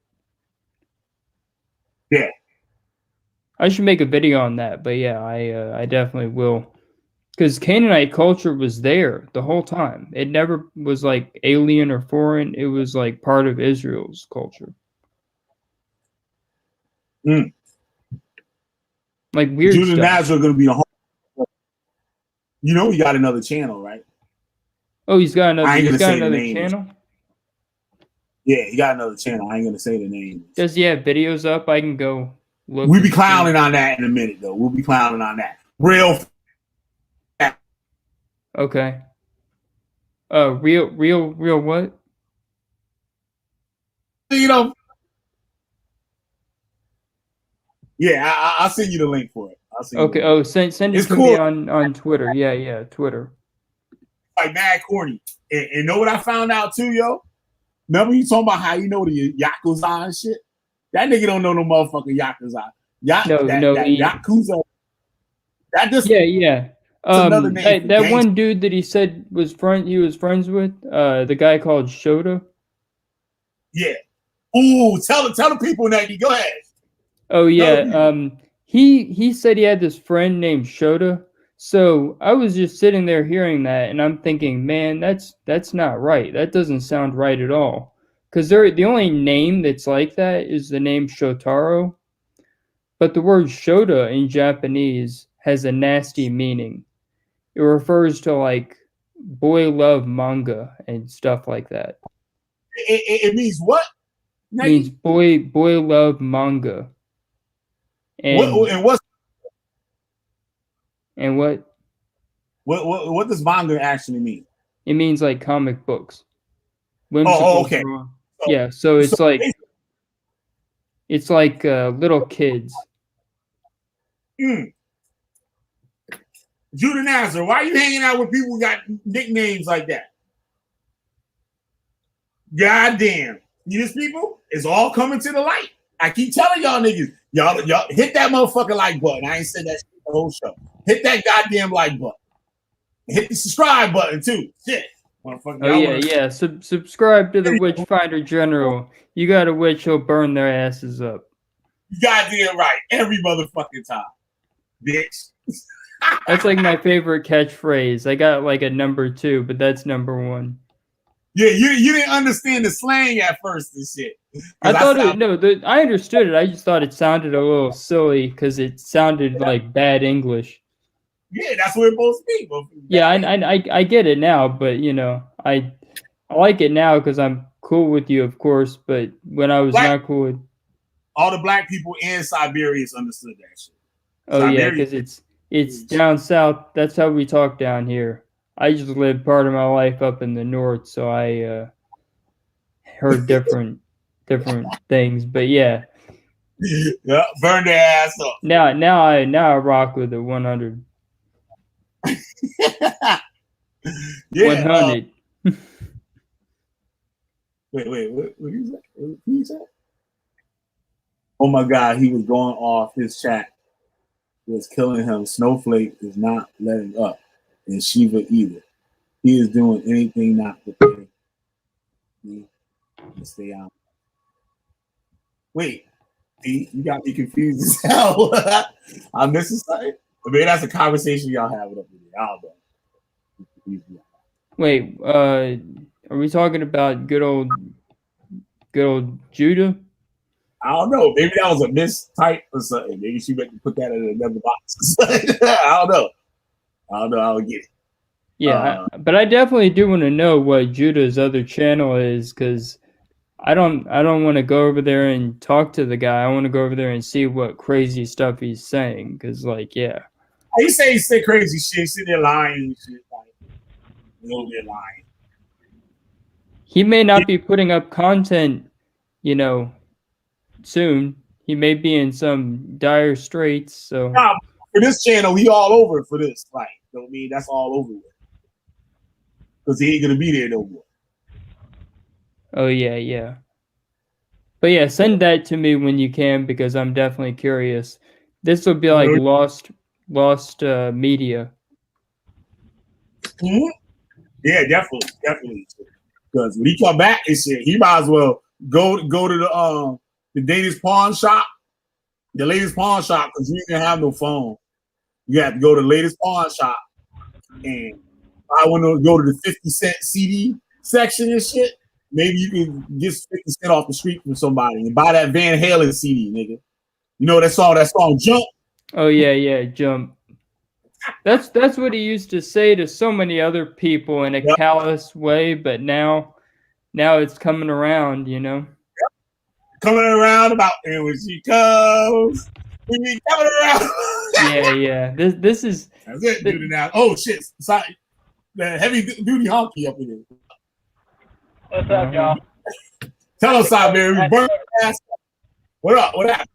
Yeah. I should make a video on that, but yeah, I definitely will. Because Canaanite culture was there the whole time. It never was like alien or foreign. It was like part of Israel's culture. Mm. Like weird Judy stuff. Natzarah going to be a whole. You know he got another channel, right? Oh, he's got another channel? Yeah, he got another channel. I ain't going to say the name. Does he have videos up? I can go look. We'll be clowning on that in a minute, though. We'll be clowning on that. Real. Okay. Real what? You know. Yeah, I'll send you the link for it. Okay. Oh, send it to me on Twitter. Yeah, Twitter. Like mad corny. And know what I found out too, yo? Remember you talking about how you know the Yakuza and shit? That nigga don't know no motherfucking Yakuza. Yakuza. That just yeah. That one dude that he said he was friends with, the guy called Shota. Yeah. Ooh, tell the people, Nate. Go ahead. Oh yeah. He said he had this friend named Shota. So I was just sitting there hearing that, and I'm thinking, man, that's not right. That doesn't sound right at all. Because the only name that's like that is the name Shotaro. But the word Shota in Japanese has a nasty meaning. It refers to like boy love manga and stuff like that. It means what? It means boy love manga. And what does manga actually mean? It means like comic books. Okay. Yeah, so it's like little kids. Judy Natzarah, why are you hanging out with people who got nicknames like that? Goddamn. These people, it's all coming to the light. I keep telling y'all niggas, y'all hit that motherfucking like button. I ain't said that shit the whole show. Hit that goddamn like button. Hit the subscribe button too. Shit. Yeah. Subscribe to the Witch Finder General. You got a witch, he'll burn their asses up. You goddamn right. Every motherfucking time. Bitch. That's like my favorite catchphrase. I got like a number 2, but that's number 1. Yeah, you didn't understand the slang at first and shit. I understood it. I just thought it sounded a little silly because it sounded like bad English. Yeah, that's what it's supposed to be. Yeah, I get it now, but you know, I like it now because I'm cool with you, of course. But when I was not cool with all the black people in Siberia understood that shit. Oh yeah, because it's down south. That's how we talk down here. I just lived part of my life up in the north, so I heard different things, but yeah. Yeah, burn their ass up. Now I rock with the 100. Yeah. 100. Wait, what you say? What you say? Oh my God, he was going off. His chat was killing him. Snowflake is not letting up, and Shiva either. He is doing anything not to pay me to stay out. Wait, you got me confused as hell. I'm missing something. Maybe that's a conversation y'all have with there. I don't know. Wait, are we talking about good old Judah? I don't know. Maybe that was a mistype or something. Maybe she meant to put that in another box. I don't know. I don't get it. Yeah, but I definitely do want to know what Judah's other channel is, because I don't want to go over there and talk to the guy. I want to go over there and see what crazy stuff he's saying, because yeah. He say crazy shit. Sitting there lying and shit. Like, a little bit lying. He may not be putting up content, soon. He may be in some dire straits. So for this channel, he all over for this. Like, you know what I mean? That's all over with. Because he ain't gonna be there no more. Oh yeah. But yeah, send that to me when you can, because I'm definitely curious. This will be like lost media. Mm-hmm. Yeah, definitely. Because when he come back and shit, he might as well go to the latest pawn shop. The latest pawn shop, because you ain't gonna have no phone. You have to go to the latest pawn shop, and I want to go to the 50-cent CD section and shit. Maybe you can get 50 cent off the street from somebody and buy that Van Halen CD, nigga. You know that song Jump? Oh yeah, Jump. That's what he used to say to so many other people in a callous way, but now it's coming around, Coming around about, and when she comes, we be coming around. Yeah. This is that's it, dude. Now, oh shit, sorry, the heavy duty honky up in there. What's up, y'all? Tell us, Siberia, we burned ass. What up? What happened?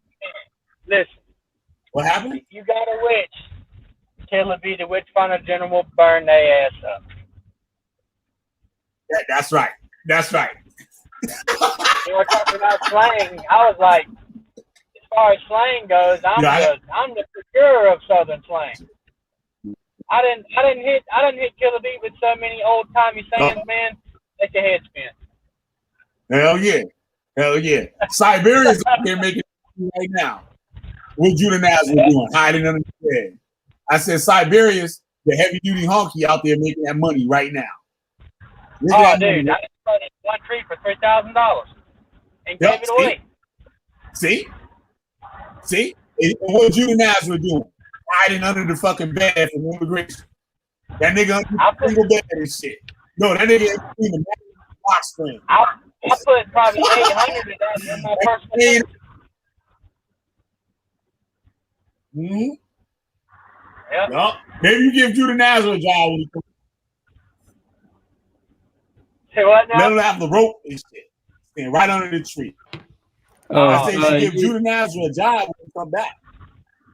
Listen. What happened? You got a witch. Tell it be the witch finder general will burn their ass up. Yeah, that's right. You were talking about slang. I was like, as far as slang goes, I'm the procurer of Southern slang. I didn't hit Killer B with so many old timey sayings, man. Make your head spin. Hell yeah. Siberia's up there making it right now. What Judah Natzarah doing? Hiding under the bed. I said Siberia's the heavy duty honky out there making that money right now. Oh, dude, I just bought one tree for $3,000 and gave it away. See? And what Judah Natzarah doing? Hiding under the fucking bed from immigration. That nigga under the single bed and shit. No, that nigga ain't seen the box screen. I put probably 800 of that in my personal. Mm-hmm. Yep. Maybe you give Judah Natzarah a job when he comes. Say what now? Let him have the rope and shit. Stand right under the tree. I say give Judah Natzarah a job when he come back.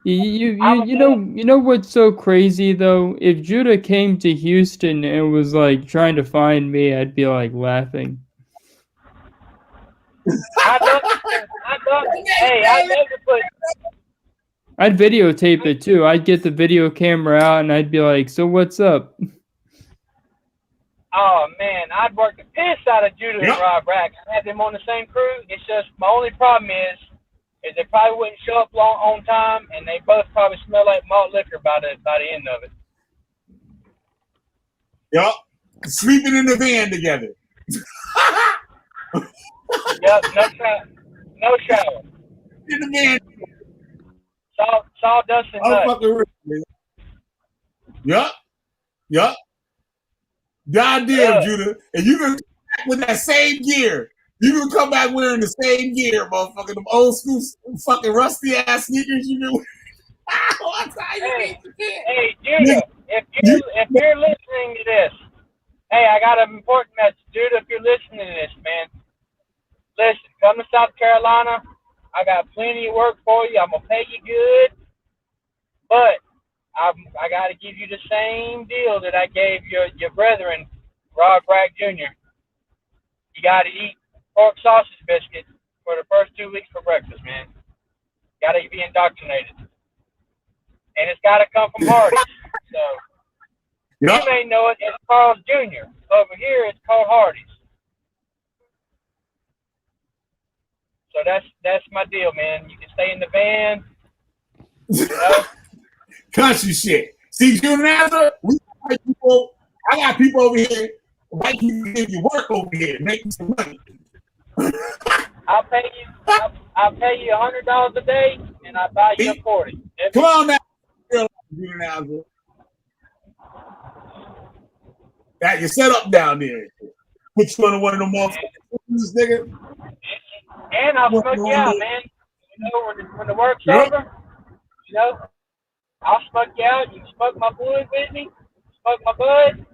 You know what's so crazy though? If Judah came to Houston and was like trying to find me, I'd be like laughing. I'd videotape it too. I'd get the video camera out and I'd be like, "So what's up?" Oh man, I'd work the piss out of Judah and Rob Rack. I had them on the same crew. It's just my only problem is they probably wouldn't show up on time, and they both probably smell like malt liquor by the end of it. Yup, sleeping in the van together. Yep, no shower. In the van. Sawdust and nuts. Yup. Goddamn, Judah. And you can come back with that same gear. You can come back wearing the same gear, motherfucker. Them old school fucking rusty ass sneakers you do. Hey, Judah, if you're listening to this, hey, I got an important message. Judah, if you're listening to this, man, Carolina. I got plenty of work for you. I'm gonna pay you good, but I got to give you the same deal that I gave your brethren, Rod Bragg Jr. You got to eat pork sausage biscuits for the first 2 weeks for breakfast, man. Got to be indoctrinated, and it's got to come from Hardee's. So you may know it as Carl's Jr. Over here, it's called Hardee's. So that's my deal, man. You can stay in the van. You know? Country shit. See, Junior Natzarah, I got people over here, white people give you work over here, making some money. I'll pay you $100 a day, and I buy you a 40. Come on now, Junior Natzarah. Got your setup down there. Put you on one of them motherfuckers, nigga. And I'll smoke you out, man. You know, when the work's over, you know, I'll smoke you out. You smoke my wood with me, smoke my bud.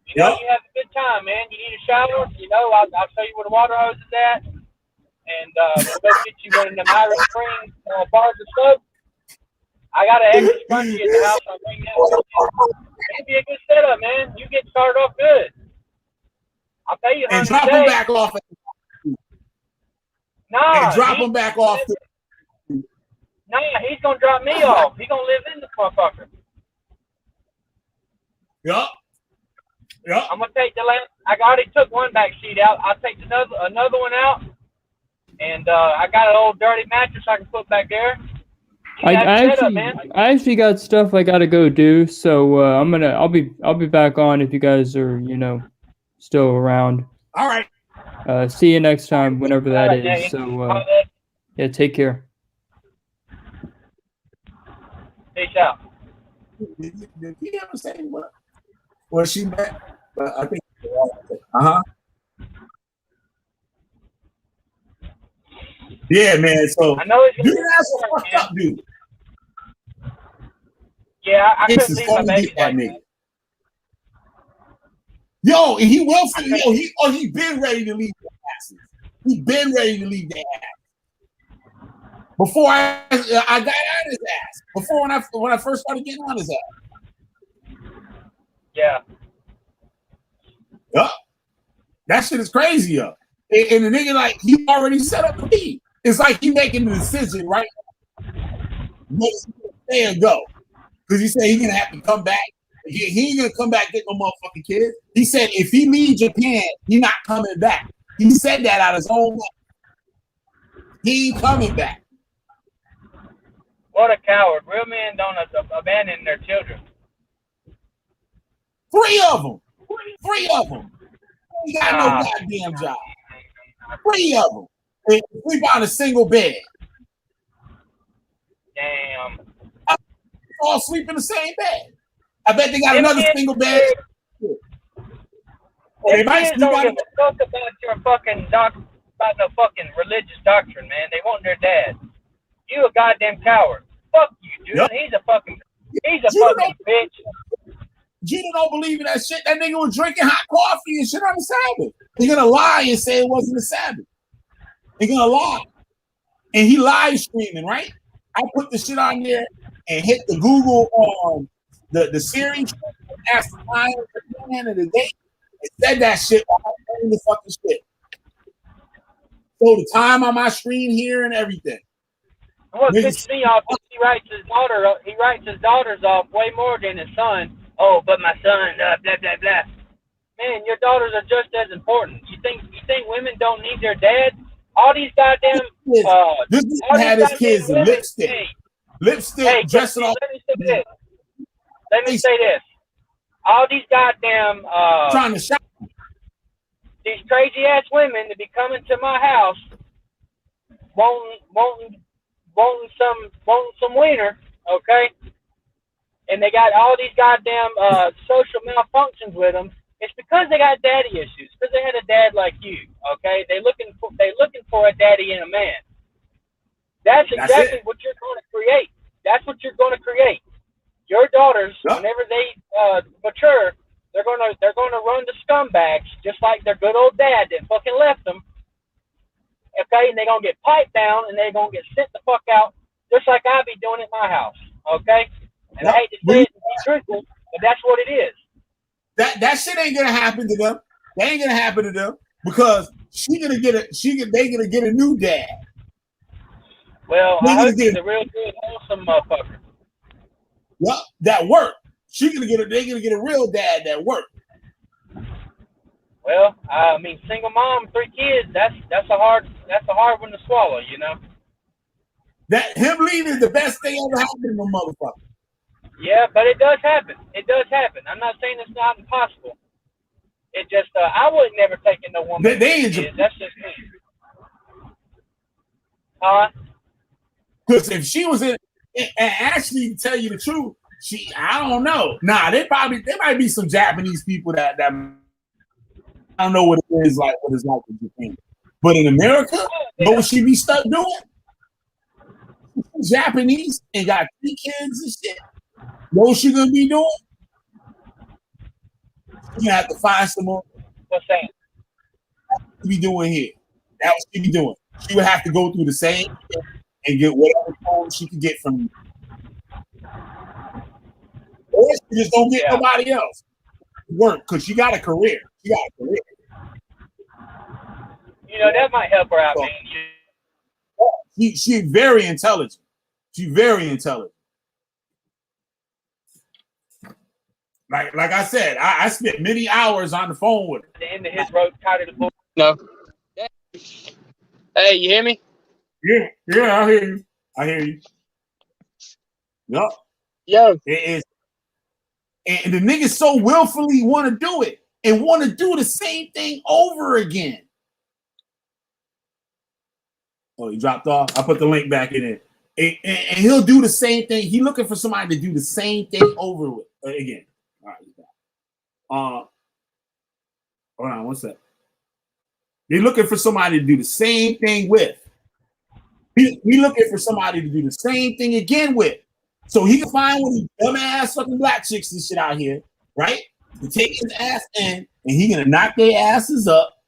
You know, you have a good time, man. You need a shower, you know, I'll show you where the water hose is at. And we'll go get you one of them Irish Spring bars of soap. I got an extra spongy at the house. I'll bring that with you. It'll be a good setup, man. You get started off good. I'll pay you $100 and drop them back off. Nah, and drop them back off. Nah, he's gonna drop me off. He's gonna live in the motherfucker. Yup. I'm gonna take the last. I already took one back seat out. I'll take another one out, and I got an old dirty mattress I can put back there. I actually got stuff I gotta go do, so I'll be back on if you guys are still around. All right. See you next time, whenever that is. So yeah, take care. Peace out. Did he ever say what she meant? I think. Yeah, man. So I know it's a fucked up dude. Yeah, I couldn't leave my baby like that. Yo, and he will. He been ready to leave their asses. He been ready to leave their ass. Before I got on his ass. Before when I first started getting on his ass. Yeah. Yup. That shit is crazy, yo. And the nigga, like, he already set up for me. It's like he making the decision right now. Stay and go. Because he said he's gonna have to come back. He ain't gonna come back get no motherfucking kids. He said if he leaves Japan, he not coming back. He said that out of his own mouth. He ain't coming back. What a coward. Real men don't abandon their children. 3 of them. 3 of them. He got no goddamn job. 3 of them. They sleep on a single bed. Damn. All sleep in the same bed. I bet they got another single bed. They might don't give a fuck about your fucking about no fucking religious doctrine, man. They want their dad. You a goddamn coward. Fuck you, dude. Yep. He's a fucking bitch. Judah don't believe in that shit. That nigga was drinking hot coffee and shit on the Sabbath. He's gonna lie and say it wasn't the Sabbath. He's gonna lie. And he live streaming, right? I put the shit on there and hit the Google the series, asked the time at the end of the day. It said that shit while I'm playing the fucking shit. So the time on my screen here and everything. What pisses me off is he writes his daughters off way more than his son. Oh, but my son, blah blah blah. Man, your daughters are just as important. You think women don't need their dad? All these goddamn this nigga had his kids in lipstick. Lipstick, dressing off. Let me say this. All these goddamn trying to shop. These crazy ass women to be coming to my house wanting some wiener, okay? And they got all these goddamn social malfunctions with them. It's because they got daddy issues. Because they had a dad like you, okay? They looking for a daddy in a man. That's exactly what you're going to create. That's what you're going to create. Your daughters, whenever they mature, they're gonna run to scumbags just like their good old dad that fucking left them. okay, and they're gonna get piped down and they're gonna get sent the fuck out, just like I be doing at my house, okay? And I hate to say it and be truthful, but that's what it is. That shit ain't gonna happen to them. That ain't gonna happen to them because they gonna get a new dad. Well, I hope he's a real good, wholesome motherfucker. Well, that work. They're gonna get a real dad that work. Well, I mean, single mom, 3 kids. That's a hard one to swallow, you know. That him leaving is the best thing ever happened to a motherfucker. Yeah, but it does happen. It does happen. I'm not saying it's not impossible. It just I would never take in no woman. That's just me. Because if she was in, and actually, to tell you the truth, I don't know. Nah, there might be some Japanese people that I don't know what it is like. What it's like in Japan, but in America, know what she be stuck doing? Japanese and got 3 kids and shit. Know what she gonna be doing? She gonna have to find some more. What's that? She be doing here. That's what she be doing. She would have to go through the same thing and get whatever phone she could get from you. Or she just don't get nobody else. Work, because she got a career. You know, that might help her out, man. She's very intelligent. She's very intelligent. Like I said, I spent many hours on the phone with her. The end of his rope, tied to the book. No. Hey, you hear me? Yeah, I hear you. Yup. Yo. It is. And the niggas so willfully want to do it and want to do the same thing over again. Oh, he dropped off. I put the link back in it. And he'll do the same thing. He's looking for somebody to do the same thing over with again. All right, he's back. Hold on, one sec. He's looking for somebody to do the same thing with. He's looking for somebody to do the same thing again with. So he can find one of these dumbass fucking black chicks and shit out here, right? To take his ass in, and he gonna knock their asses up,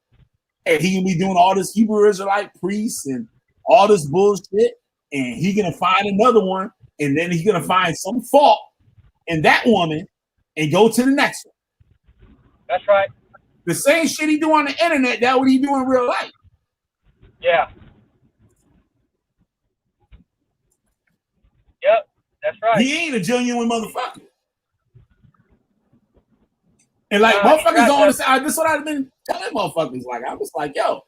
and he gonna be doing all this Hebrew Israelite priests and all this bullshit, and he gonna find another one, and then he's gonna find some fault in that woman and go to the next one. That's right. The same shit he do on the internet, that's what he do in real life. Yeah. Yep. That's right. He ain't a genuine motherfucker. And like motherfuckers on the side, this is what I've been telling motherfuckers. Like I was like, yo,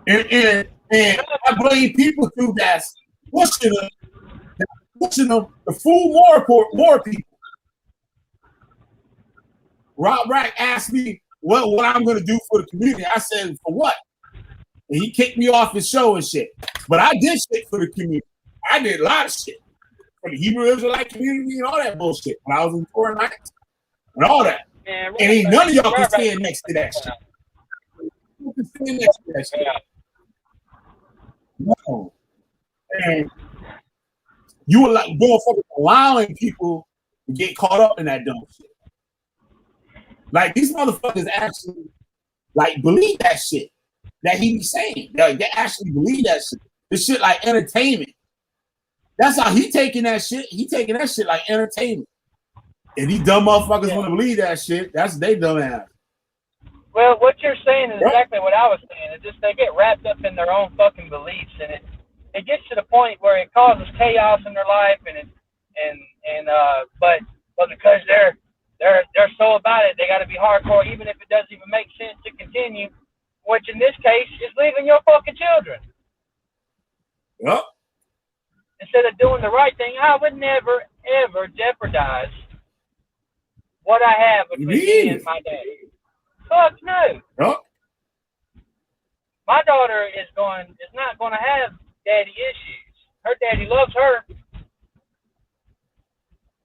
and I blame people too that's pushing them to fool more people. Rob Rack asked me what I'm gonna do for the community. I said, for what? And he kicked me off his show and shit. But I did shit for the community. I did a lot of shit for the Hebrew Israelite community and all that bullshit when I was in foreign nights and all that. Man, and ain't none of y'all can stand next to that shit. You can stand next to that shit. No. And you were like motherfuckers allowing people to get caught up in that dumb shit. Like these motherfuckers actually like believe that shit that he be saying. They actually believe that shit. This shit like entertainment. That's how he taking that shit. He taking that shit like entertainment. And these dumb motherfuckers want to believe that shit. That's they dumb ass. Well, what you're saying is exactly what I was saying. It's just they get wrapped up in their own fucking beliefs, and it gets to the point where it causes chaos in their life, but because they're so about it, they got to be hardcore, even if it doesn't even make sense to continue. Which in this case is leaving your fucking children. Yep. Instead of doing the right thing, I would never ever jeopardize what I have between me and my daddy. Fuck no. Yep. My daughter is not going to have daddy issues. Her daddy loves her,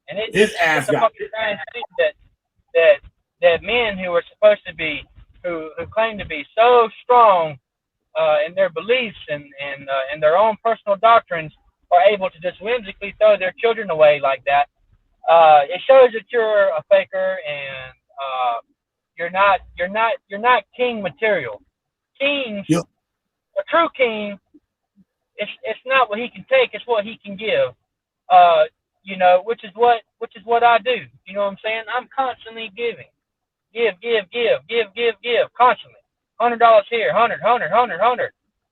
and it's a fucking trying to see that men who are supposed to be who claim to be so strong in their beliefs and in their own personal doctrines are able to just whimsically throw their children away like that. It shows that you're a faker and You're not king material. Kings, Yep. a true king, it's not what he can take, it's what he can give. You know, which is what I do. You know what I'm saying? I'm constantly giving. Give, constantly. $100 here, 100.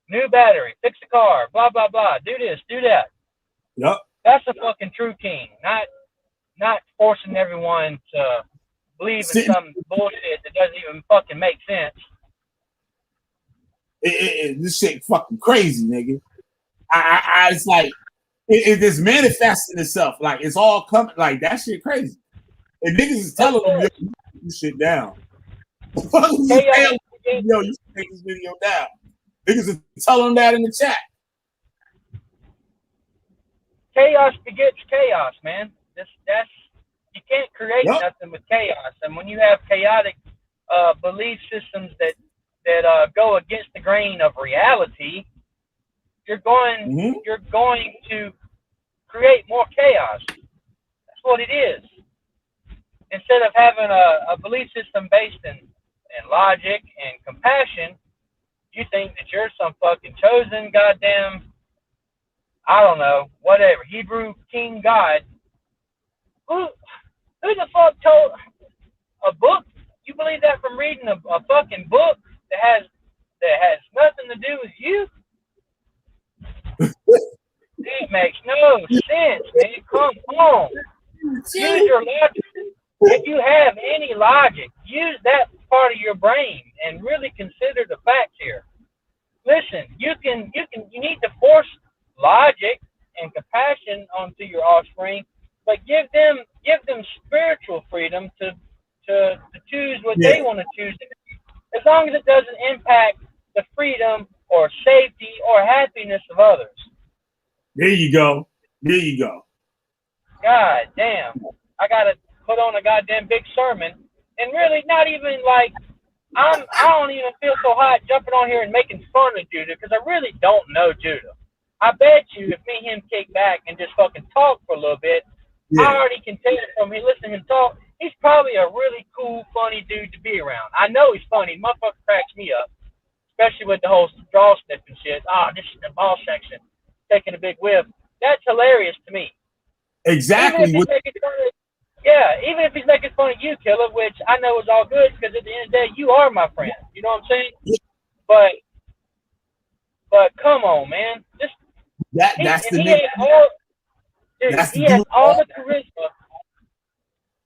New battery, fix the car, blah, blah, blah. Do this, do that. Yep. That's a fucking true king. Not forcing everyone to believe in some bullshit that doesn't even fucking make sense. This shit fucking crazy, nigga. I it's like it just manifesting itself. Like it's all coming. Like that shit crazy. And niggas is telling them, yo, you shit down. Yo, you should take this video down. Niggas is telling them that in the chat. Chaos begets chaos, man. That's you can't create nothing with chaos. And when you have chaotic belief systems that go against the grain of reality, you're going to create more chaos. That's what it is. Instead of having a belief system based in logic and compassion, you think that you're some fucking chosen goddamn, I don't know, whatever, Hebrew king god. Who the fuck told a book? You believe that from reading a fucking book that has nothing to do with you? It makes no sense, man. Come on. Use your logic. If you have any logic, use that part of your brain and really consider the facts here. Listen, you need to force logic and compassion onto your offspring, but give them spiritual freedom to choose what they want to choose, as long as it doesn't impact the freedom or safety or happiness of others. There you go. God damn. I gotta put on a goddamn big sermon, and really not even like I don't even feel so hot jumping on here and making fun of Judah, because I really don't know Judah. I bet you if me and him kick back and just fucking talk for a little bit, I already can tell from me listening to him talk, he's probably a really cool, funny dude to be around. I know he's funny. Motherfucker cracks me up, especially with the whole straw sniffing shit. This is the ball section, taking a big whiff. That's hilarious to me. Exactly. Even if he's making fun of you, Killer, which I know is all good, because at the end of the day, you are my friend. You know what I'm saying? Yeah. But come on, man. That's the nigga. He has all the charisma.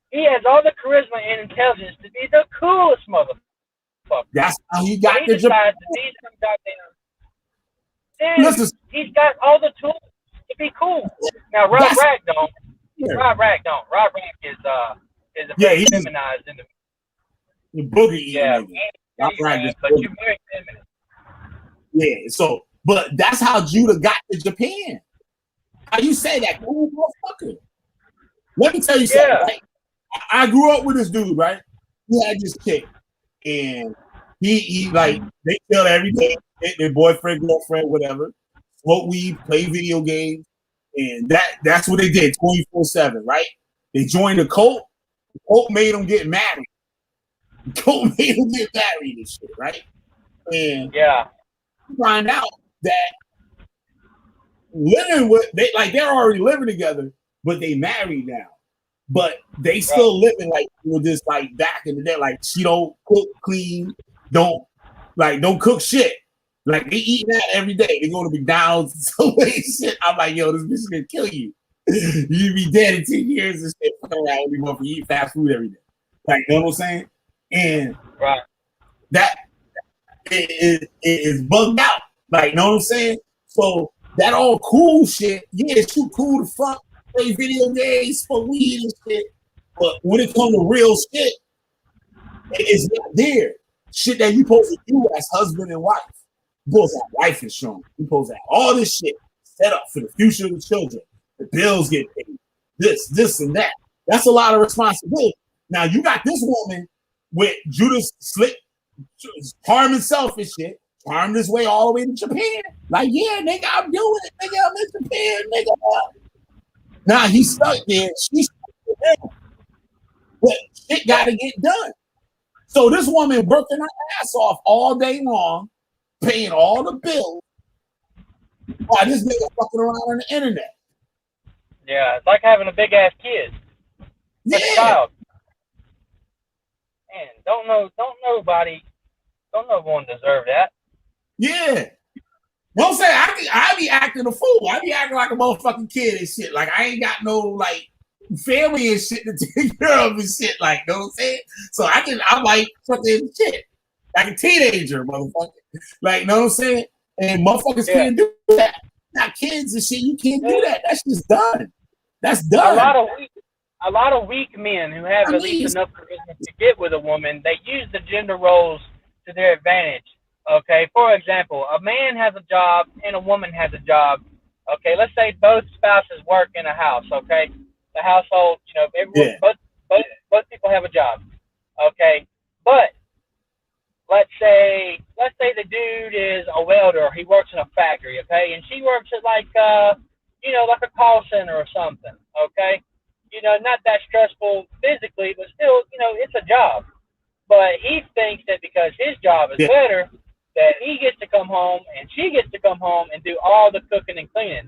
He has all the charisma and intelligence to be the coolest motherfucker. That's how he got the decides to be some goddamn. Dude, he's got all the tools to be cool. Now, Rob Rack don't. Rob Rack is a very feminized individual. The boogie. Yeah. Rob Rack is but you're very feminine. Yeah. So, but that's how Judah got to Japan. How you say that, cool motherfucker? Let me tell you something. Right? I grew up with this dude, right? He had this chick, and he like they kill every day. Their boyfriend, girlfriend, whatever. Smoke weed, play video games, and that's what they did 24/7, right? They joined the cult. The cult made them get married. The cult made them get married and shit, right? And find out that living with they're already living together, but they married now. But they still living like with this like back in the day. Like she don't cook, clean, don't cook shit. Like they eat that every day. They go to McDonald's and so shit. I'm like, yo, this bitch is gonna kill you. You'd be dead in 10 years and shit. Fuck around with me for eat fast food every day. Like, you know what I'm saying? And that is bugged out. Like, you know what I'm saying? So that all cool shit, it's too cool to fuck, play video games, smoke weed and shit. But when it comes to real shit, it's not there. Shit that you supposed to do as husband and wife. You supposed to have life insurance. You supposed to have all this shit set up for the future of the children. The bills get paid. This, and that. That's a lot of responsibility. Now you got this woman with Judas slick, harm himself and shit, harmed his way all the way to Japan. Like, yeah, nigga, I'm doing it, nigga. I'm in Japan, nigga. Now he's stuck there. She's stuck there. But shit gotta get done. So this woman working her ass off all day long, paying all the bills, while this nigga fucking around on the internet. Yeah, it's like having a big ass kid. Yeah. A child. Man, don't no one deserve that. Yeah. Don't say I be acting a fool. I be acting like a motherfucking kid and shit. Like I ain't got no like family and shit to take care of and shit. Like, you know what I'm saying? So I'm like fucking shit. Like a teenager, motherfucker. Like, you know what I'm saying? And motherfuckers can't do that. Not kids and shit, you can't do that. That's just done. That's done. A lot of weak men who have at least enough charisma to get with a woman, they use the gender roles to their advantage. Okay, for example, a man has a job and a woman has a job. Okay, let's say both spouses work in a house. Okay, the household, you know, everyone, both people have a job. Okay, but let's say the dude is a welder. He works in a factory. Okay, and she works at like like a call center or something. Okay, not that stressful physically, but still, it's a job. But he thinks that because his job is better, that he gets to come home and she gets to come home and do all the cooking and cleaning.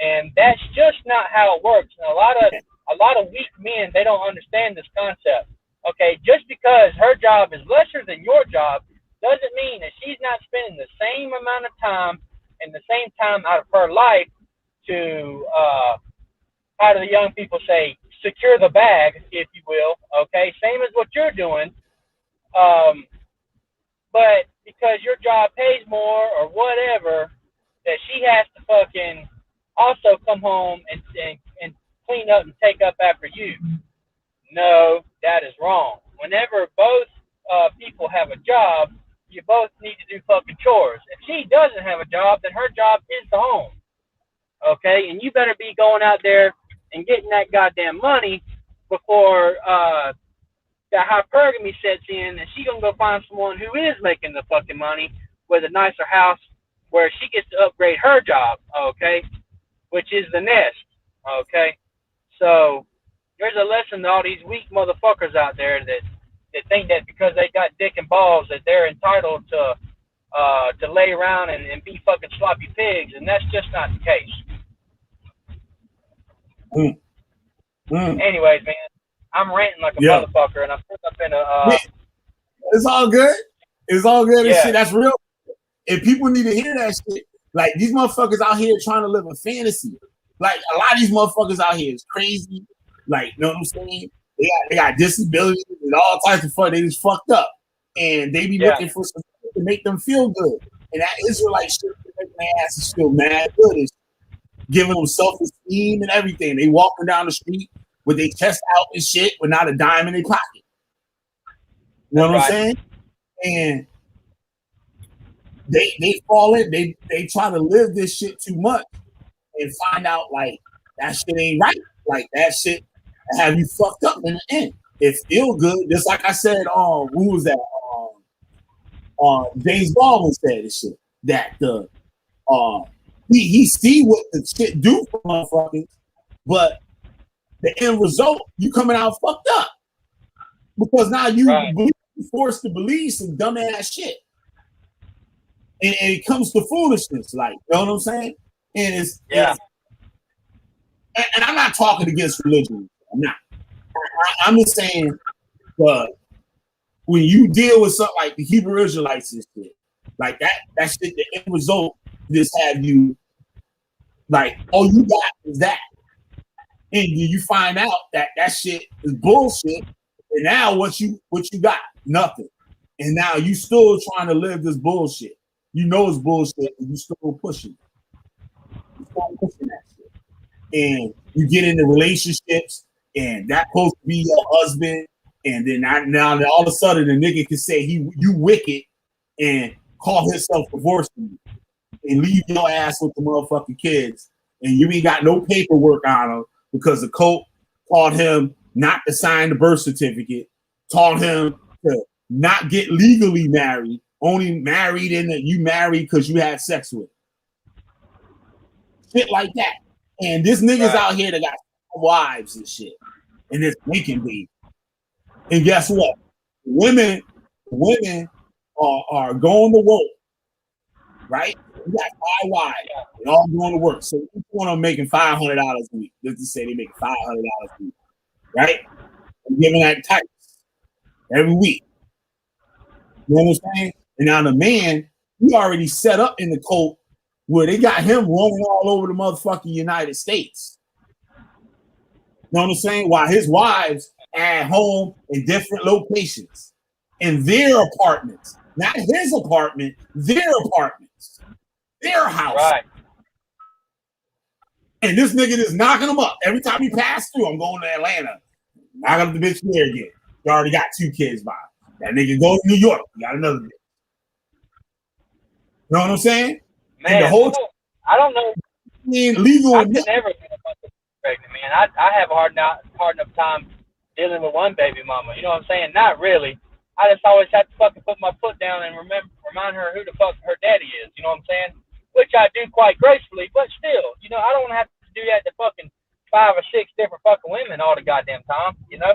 And that's just not how it works. And a lot of weak men, they don't understand this concept. Okay, just because her job is lesser than your job doesn't mean that she's not spending the same amount of time and the same time out of her life to, how do the young people say, secure the bag, if you will. Okay, same as what you're doing. But because your job pays more or whatever, that she has to fucking also come home and clean up and take up after you. No, that is wrong. Whenever both people have a job, you both need to do fucking chores. If she doesn't have a job, then her job is the home. Okay, and you better be going out there and getting that goddamn money before that hypergamy sets in, and she gonna go find someone who is making the fucking money with a nicer house where she gets to upgrade her job, okay, which is the nest, okay. So there's a lesson to all these weak motherfuckers out there that think that because they got dick and balls that they're entitled to lay around and be fucking sloppy pigs, and that's just not the case. Anyways, man, I'm ranting like a motherfucker, and I'm put up in a. It's all good. It's all good and shit. That's real. And people need to hear that shit. Like these motherfuckers out here trying to live a fantasy. Like a lot of these motherfuckers out here is crazy. Like, you know what I'm saying? They got disabilities and all types of fuck. They just fucked up, and they be looking for something to make them feel good. And that Israelite shit making their asses feel mad good. It's giving them self-esteem and everything. They walking down the street with their chest out and shit, with not a dime in their pocket. You know what I'm saying? And they fall in. They try to live this shit too much and find out like that shit ain't right. Like that shit have you fucked up in the end. It feel good, just like I said. Who was that? James Baldwin said this shit that the he see what the shit do for motherfuckers, but the end result you coming out fucked up because now you forced to believe some dumbass shit, and it comes to foolishness, like, you know what I'm saying? And it's and I'm not talking against religion. I'm not. I'm just saying, when you deal with something like the Hebrew Israelites and shit, like that shit, the end result just have you like, all you got is that, and you find out that shit is bullshit, and now what you got? Nothing. And now you still trying to live this bullshit. You know it's bullshit, and you still pushing it. You still pushing that shit. And you get into relationships, and that's supposed to be your husband, and then now all of a sudden the nigga can say you wicked and call himself divorcing you and leave your ass with the motherfucking kids, and you ain't got no paperwork on him because the court taught him not to sign the birth certificate, taught him to not get legally married, only married in that you married because you had sex with. Shit like that. And this nigga's out here that got wives and shit, and this making baby. And guess what? Women women are going to work, right? You got 5 wives, they all going to work. So each one of them making $500 a week. Let's just say they make $500 a week, right? And giving that types every week. You know what I'm saying? And now the man, he already set up in the cult where they got him roaming all over the motherfucking United States. You know what I'm saying? While his wives at home in different locations, in their apartments, not his apartment, their apartments, their house. Right. And this nigga is knocking them up every time he passed through. I'm going to Atlanta, knock up the bitch there again. He already got 2 kids by him. That nigga go to New York, he got another bitch. You know what I'm saying? Man, and the whole I don't know. Legal. I could never get a fucking pregnant, man. I have a hard enough time dealing with one baby mama. You know what I'm saying? Not really. I just always have to fucking put my foot down and remind her who the fuck her daddy is. You know what I'm saying? Which I do quite gracefully, but still, you know, I don't want to have to do that to fucking 5 or 6 different fucking women all the goddamn time. You know?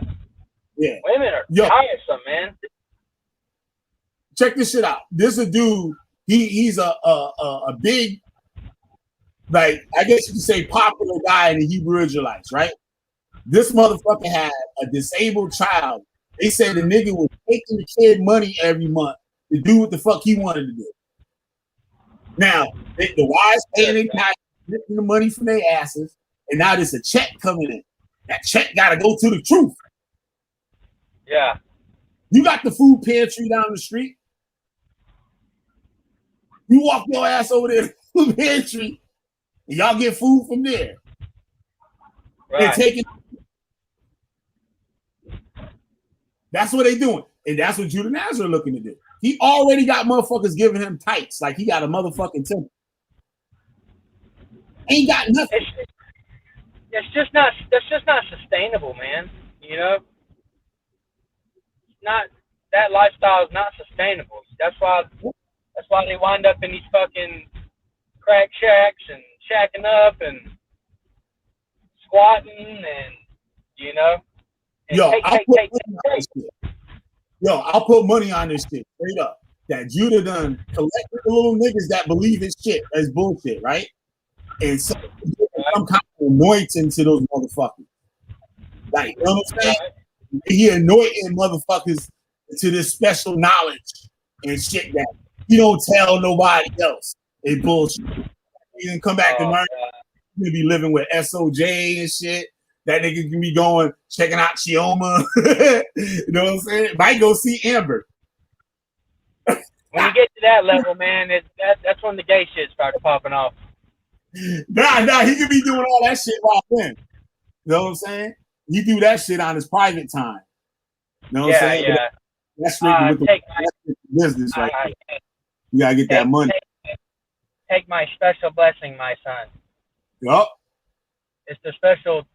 Yeah. Women are tiresome, man. Check this shit out. This is a dude. He's a big, like, I guess you could say popular guy in the Hebrew Israelites, right? This motherfucker had a disabled child. They said the nigga was taking the kid money every month to do what the fuck he wanted to do. Now, the wives paying their taxes, getting the money from their asses, and now there's a check coming in. That check got to go to the truth. Yeah. You got the food pantry down the street. You walk your ass over there to the food pantry, and y'all get food from there. Right. And taking. That's what they doing. And that's what Judah Natzarah looking to do. He already got motherfuckers giving him tights like he got a motherfucking temple. Ain't got nothing. That's just not sustainable, man. You know? Not that lifestyle is not sustainable. That's why they wind up in these fucking crack shacks and shacking up and squatting and, you know. And I'll put money on this shit straight up. That Judah done collected the little niggas that believe his shit as bullshit, right? And some kind of anointing to those motherfuckers. Like, you know what I'm saying? He anointing motherfuckers to this special knowledge and shit that he don't tell nobody else. It's bullshit. He can come back to learn. He'll be living with SOJ and shit. That nigga can be going, checking out Chioma. You know what I'm saying? Might go see Amber. When you get to that level, man, that's when the gay shit starts popping off. Nah, he could be doing all that shit while then. You know what I'm saying? He do that shit on his private time. You know what I'm saying? Yeah. That's strictly with the business right there. You gotta get that money. Take my special blessing, my son. Yup. It's the special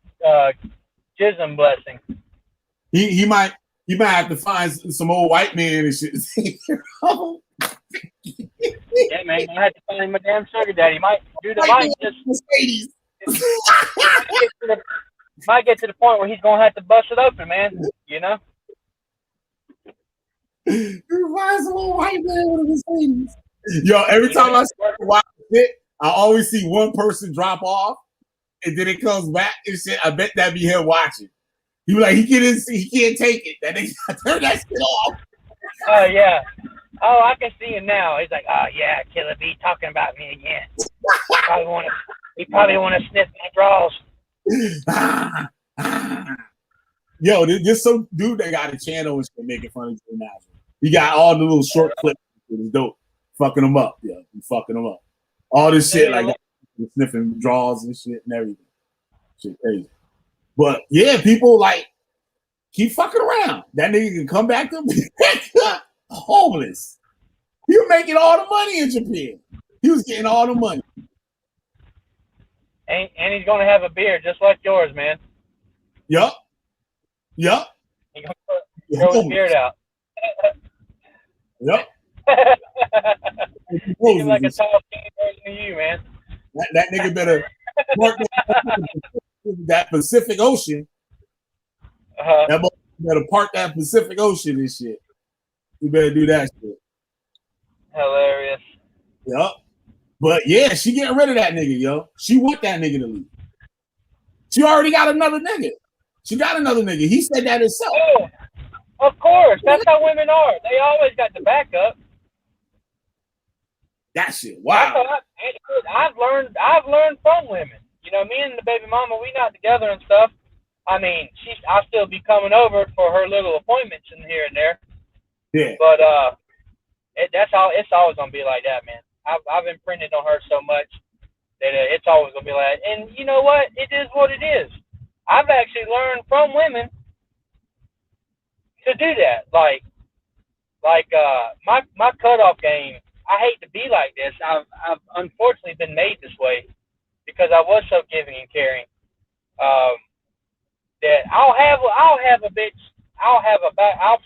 jism blessing. He might have to find some old white man and shit. Yeah, man, I had to find him a damn sugar daddy. Might might get to the point where he's gonna have to bust it open, man. You know. Find some old white man with a Mercedes. Yo, every time I watch it, I always see one person drop off. And then it comes back and shit. I bet that be him watching. He be like, he can't take it. That nigga turn that shit off. Oh yeah. Oh, I can see him now. He's like, oh yeah, Killer B talking about me again. He probably want to sniff my drawers. Yo, there's some dude that got a channel and shit making fun of Judah Natzarah. He got all the little short clips. It's dope. Fucking them up. Yeah, he fucking them up. All this shit like sniffing drawers and shit and everything. Shit crazy. But yeah, people like keep fucking around. That nigga can come back to homeless. He was making all the money in Japan. He was getting all the money. And he's gonna have a beard just like yours, man. Yup. He's gonna grow his beard out. Yup. He's like a tall skinny version of you, man. That nigga better park that Pacific Ocean. That better park that Pacific Ocean and shit. You better do that shit. Hilarious. Yup. But yeah, she getting rid of that nigga, yo. She want that nigga to leave. She already got another nigga. She got another nigga. He said that himself. Oh, of course. That's how women are. They always got the backup. That shit. Wow. I've learned from women. You know, me and the baby mama, we not together and stuff. I mean, I'll still be coming over for her little appointments in here and there. Yeah. But it's always gonna be like that, man. I've imprinted on her so much that it's always gonna be like. And you know what? It is what it is. I've actually learned from women to do that. Like my cutoff game. I hate to be like this. I've unfortunately been made this way because I was so giving and caring. That I'll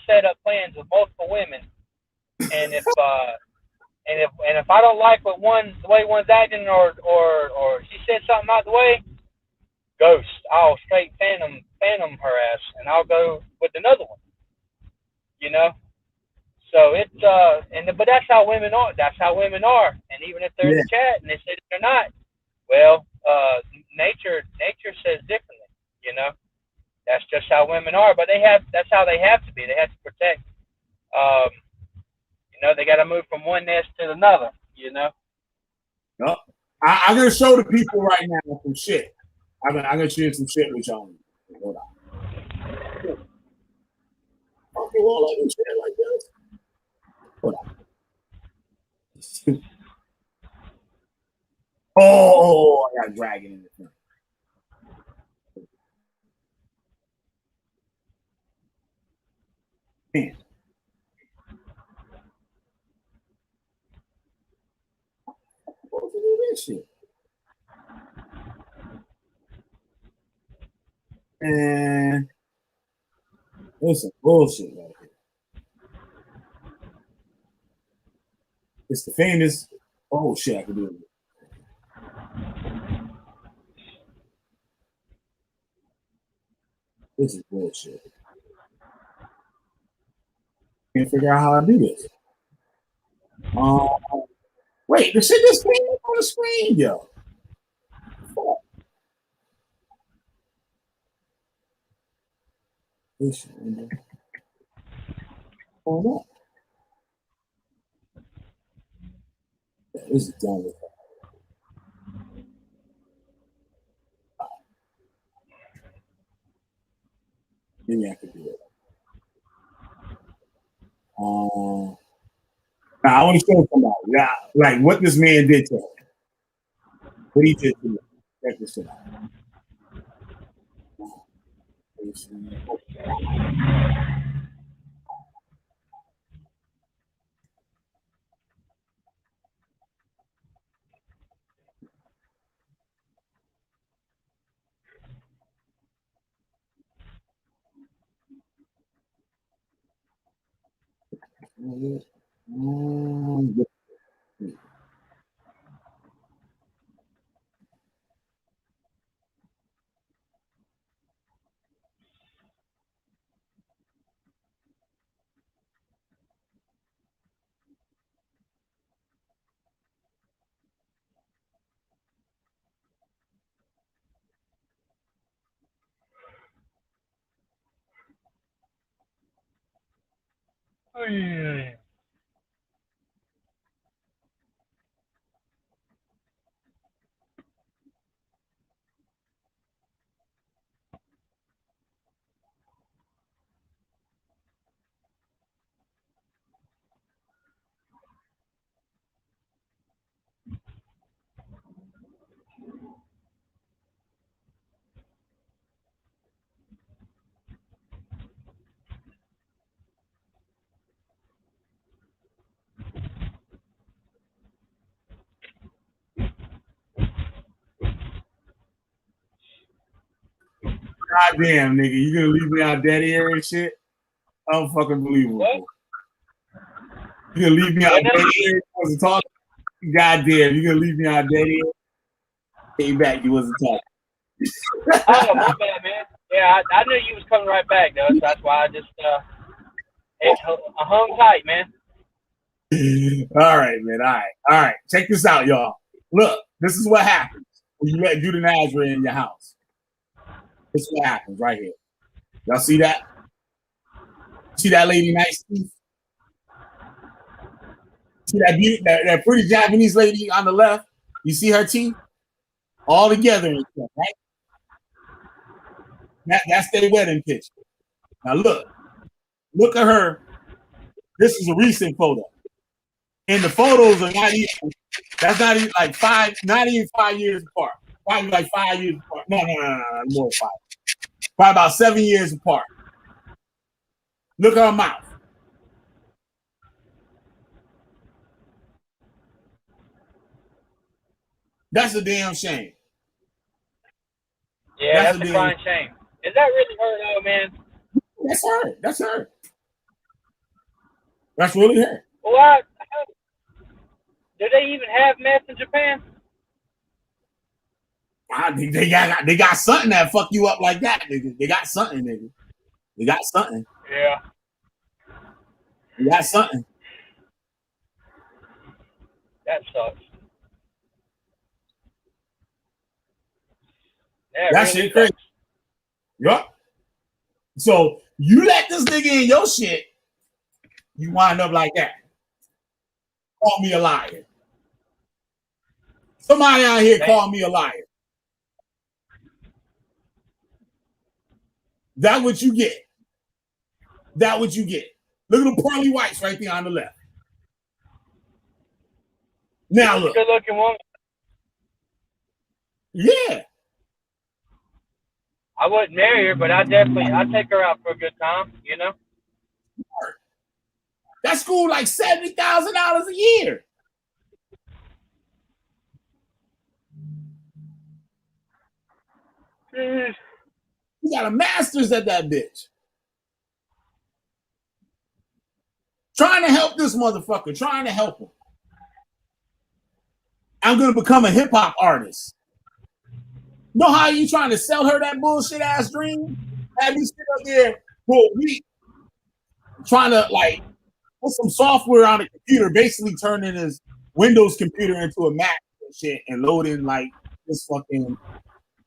set up plans with multiple women, and if I don't like the way one's acting or she said something out the way, ghost. I'll straight phantom her ass, and I'll go with another one. You know. So it's but that's how women are. That's how women are. And even if they're in the chat and they say they're not, well, nature says differently. You know, that's just how women are. But that's how they have to be. They have to protect. You know, they got to move from one nest to another. You know. Yep. I'm gonna show the people right now some shit. I'm gonna share some shit with y'all. Hold on. Okay, well, I can share like this. Hold on. Oh, I got dragon in it. Man. What do this shit? And there's some bullshit right here. It's the famous. Oh shit! I can do it. This is bullshit. Can't figure out how I do this. Wait, the shit just came up on the screen, yo. Fuck. This shit. Hold on. Yeah, this is done with. Maybe I could do it. Now I want to show somebody, like what this man did to him. What he did to me. Check this shit out. Oh, yeah. Goddamn, nigga, you gonna leave me out dead here and shit? Unfucking believable. What? You gonna leave me out dead here? You wasn't talking. Goddamn, you gonna leave me out dead here? Came back, you wasn't talking. Oh, my bad, man. Yeah, I knew you was coming right back, though. So that's why I just It hung tight, man. All right, man. All right. Check this out, y'all. Look, this is what happens when you let Judah Nazareth in your house. This is what happens right here. Y'all see that? See that lady nice teeth? See that pretty Japanese lady on the left? You see her teeth? All together and stuff, right? That's their wedding picture. Now look at her. This is a recent photo. And the photos are not even like 5 years apart. Probably like 5 years apart. No, more than 5. Probably about 7 years apart. Look at her mouth. That's a damn shame. Yeah, that's a crying shame. Is that really her though, man? That's her. That's really her. Well, do they even have meth in Japan? They got something that fuck you up like that, nigga. They got something, nigga. They got something. Yeah. They got something. That sucks. Yeah, that really shit crazy. Yup. So you let this nigga in your shit, you wind up like that. Call me a liar. Somebody out here call me a liar. That's what you get. That's what you get. Look at the pearly whites right there on the left. Now look. Good looking woman. Yeah. I wouldn't marry her, but I'd take her out for a good time, you know? That school like $70,000 a year. Jeez. You got a master's at that bitch. Trying to help this motherfucker, trying to help him. I'm going to become a hip hop artist. Know how you trying to sell her that bullshit ass dream? Have you sit up there for a week trying to like put some software on a computer, basically turning his Windows computer into a Mac and shit and loading like this fucking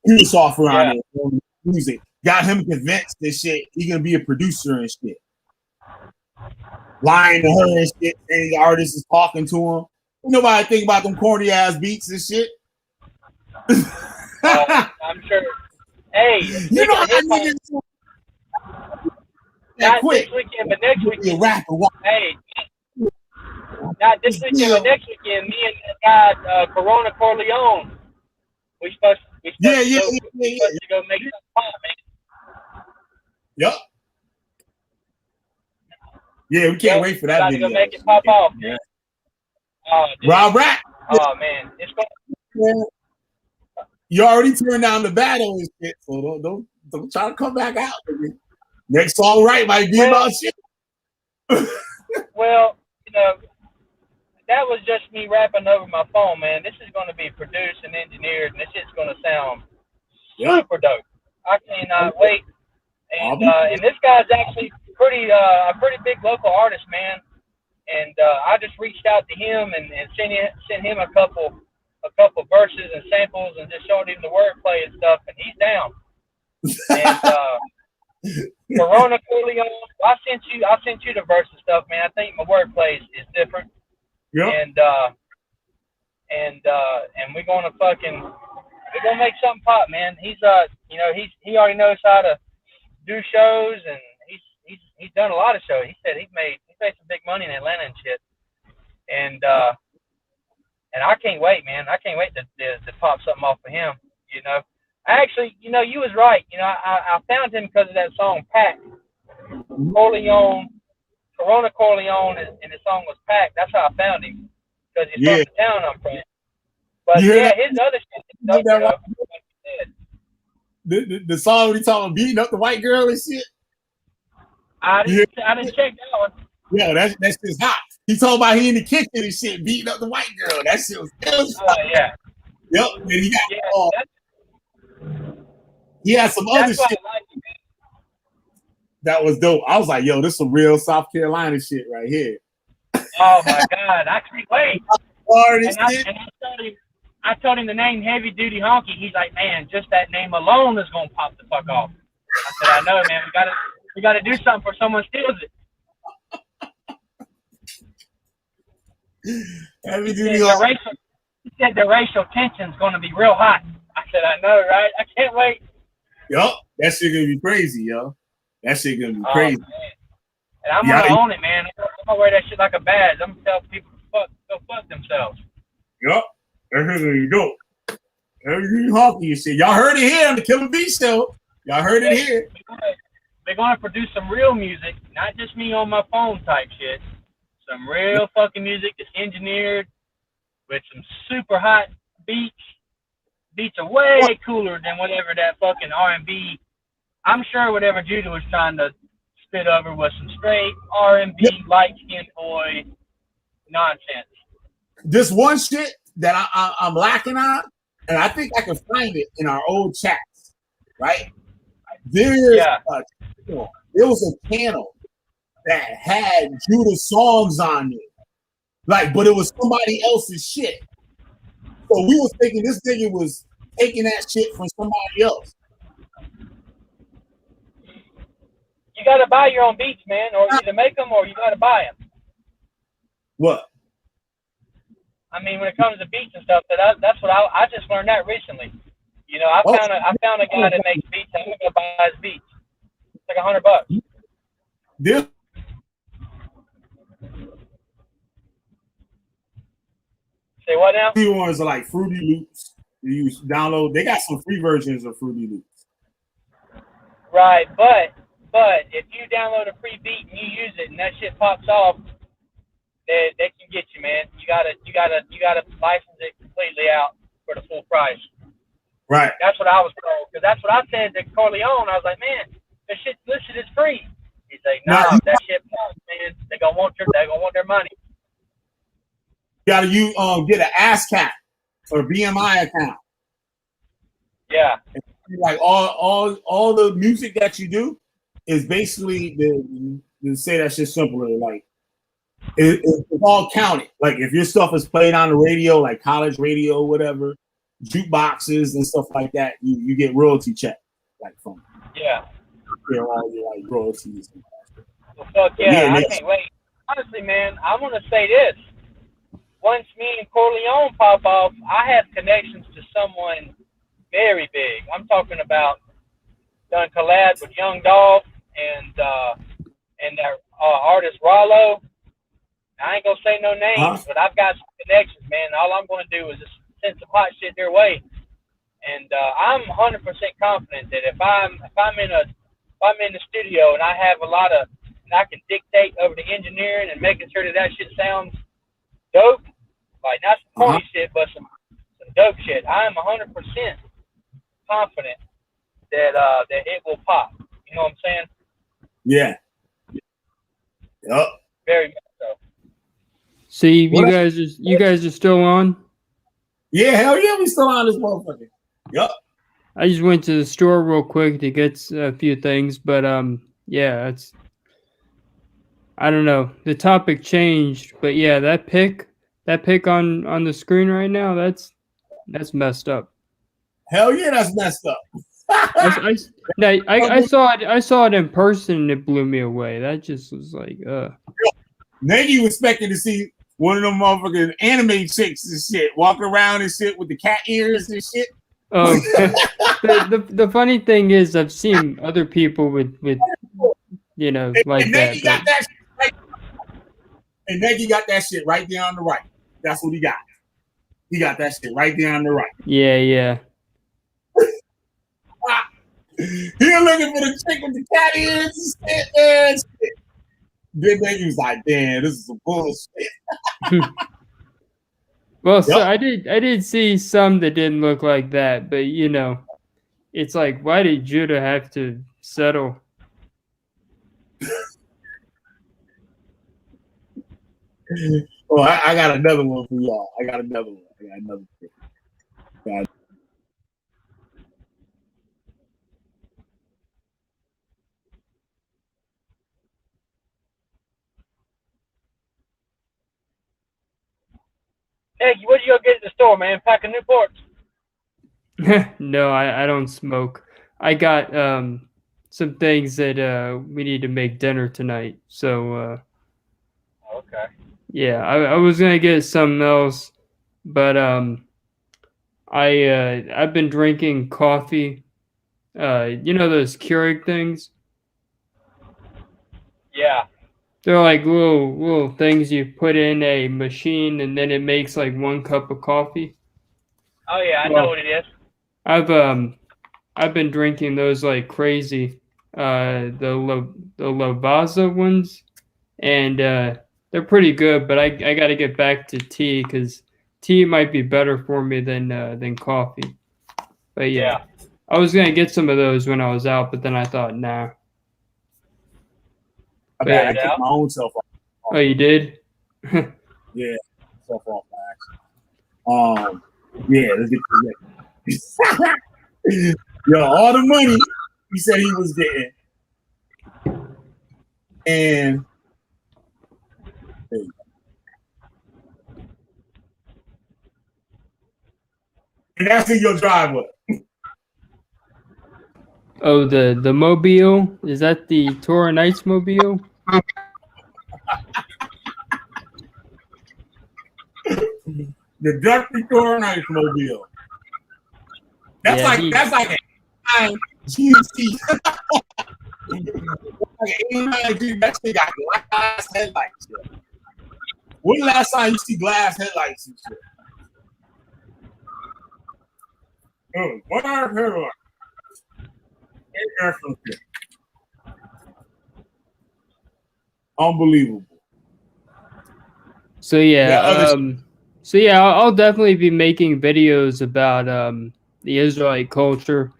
computer software on it, music. Got him convinced that shit he gonna be a producer and shit. Lying to her and shit, and the artist is talking to him. Nobody think about them corny ass beats and shit. I'm sure. Hey, you know how niggas not quick. This weekend, but next weekend. A rapper. Hey, not this weekend, but next weekend. Me and that guy, Corona Corleone. We supposed to go make some pop, man. Yep. Yeah, we can't wait for that video. Go make it pop off, man. Rob Rack. Oh man, it's going. You already turned down the battle and shit, so don't try to come back out. Next song right might be about shit. Well, you know, that was just me rapping over my phone, man. This is going to be produced and engineered, and this shit's going to sound super dope. I cannot wait. And this guy's actually a pretty big local artist, man. And I just reached out to him and sent him a couple verses and samples and just showed him the wordplay and stuff, and he's down. And Corona Corleone, I sent you the verse and stuff, man. I think my wordplay is different. Yep. And we're gonna make something pop, man. He already knows how to do shows, and he's done a lot of shows. He said he made some big money in Atlanta and shit. And I can't wait, man. I can't wait to pop something off of him. You know, actually, you know, you was right. You know, I found him because of that song Pack. Corleone, Corona Corleone, and the song was Pack. That's how I found him, because he's from the town I'm from. But his other shit is dope, you know, like you said. The song when he talking about beating up the white girl and shit. I didn't check that one. Yeah, that's just hot. He talking about he in the kitchen and shit, beating up the white girl. That shit was yeah. Yep. And he got he had some other shit. That was dope. I was like, yo, this is some real South Carolina shit right here. Oh my God, I can't wait. And I told him the name Heavy Duty Honky. He's like, man, just that name alone is gonna pop the fuck off. I said, I know, man. We gotta do something before someone steals it. Heavy Duty Honky. He said the racial tension's gonna be real hot. I said, I know, right? I can't wait. Yup, that shit gonna be crazy, yo. That shit gonna be crazy. Man. And I'm gonna own it, man. I'm gonna wear that shit like a badge. I'm gonna tell people to go fuck themselves. Yup, that's gonna be dope. Heavy Duty Honky and shit. Y'all heard it here on the Killer B Show. Y'all heard it here. They're gonna produce some real music, not just me on my phone type shit. Some real fucking music that's engineered with some super hot beats. Beats are way cooler than whatever that fucking R&B. I'm sure whatever Judah was trying to spit over was some straight R&B light-skinned boy nonsense. This one shit that I'm lacking on, and I think I can find it in our old chats, right? There was a channel that had Judah's songs on it, like, but it was somebody else's shit. So we was thinking this nigga was taking that shit from somebody else. You gotta buy your own beats, man, or either make them or you gotta buy them. What? I mean, when it comes to beats and stuff, that's what I just learned that recently. You know, I found a guy that makes beats, and I'm gonna buy his beats. It's like $100. This Say what now? free ones are like Fruity Loops. You download. They got some free versions of Fruity Loops. Right, but if you download a free beat and you use it and that shit pops off, they can get you, man. You gotta license it completely out for the full price. Right. That's what I was told, because that's what I said to Corleone. I was like, man, this shit is free. He's like, nah, that shit pops, man. They gonna want their money. You gotta get an ASCAP or BMI account. Yeah. Like all the music that you do is basically to say that shit simpler. Like it's all counted. Like if your stuff is played on the radio, like college radio, whatever, jukeboxes and stuff like that, you get royalty check, like from all your like royalties. Well, fuck yeah, I can't wait. Honestly, man, I'm gonna say this. Once me and Corleone pop off, I have connections to someone very big. I'm talking about done collabs with Young Dolph and their artist Rollo. I ain't gonna say no names, but I've got some connections, man. All I'm gonna do is just send some hot shit their way, and I'm 100% confident that if I'm in the studio and I have and I can dictate over the engineering and making sure that shit sounds dope, like not some corny shit, but some dope shit. I am 100% confident that it will pop. You know what I'm saying? Yeah. Yep. Very much so. See, you guys are still on? Yeah, hell yeah, we still on this motherfucker. Yep. I just went to the store real quick to get a few things, but yeah, I don't know. The topic changed, but yeah, that pic on the screen right now, that's messed up. Hell yeah, that's messed up. I saw it in person and it blew me away. That just was like Then you expecting to see one of them motherfucking anime chicks and shit walking around and shit with the cat ears and shit. Oh, the funny thing is I've seen other people with you know, like that. And Nagy got that shit right there on the right. That's what he got. He got that shit right there on the right. Yeah. He looking for the chick with the cat ears and shit. Then Nagy was like, damn, this is some bullshit. Well, so I did see some that didn't look like that, but you know, it's like, why did Judah have to settle? Oh, I got another one for y'all. I got another one. Eggy, what did you go get at the store, man? Pack of Newports? No, I don't smoke. I got some things that we need to make dinner tonight. So Okay. yeah, I was gonna get something else, but I've been drinking coffee. You know those Keurig things? Yeah. They're like little things you put in a machine and then it makes like 1 cup of coffee. Oh yeah, I know Well, what it is. I've been drinking those like crazy. The Lavazza ones, and they're pretty good. But I got to get back to tea because tea might be better for me than coffee. But yeah, I was gonna get some of those when I was out, but then I thought, nah. I Yeah. kicked my own self off. Oh, you did? Yeah, self off by accident. Yeah, let's get to that. Yo, all the money he said he was getting, and that's in your driveway. Oh, the mobile, is that the Torah Nights mobile? The Dusty Torah Nights mobile. That's Yeah, like an 89 GMC. Like an 89 GMC. That thing got glass headlights. Yeah. When the last time you see glass headlights and shit? What are headlights? Unbelievable. So yeah, I'll definitely be making videos about the Israelite culture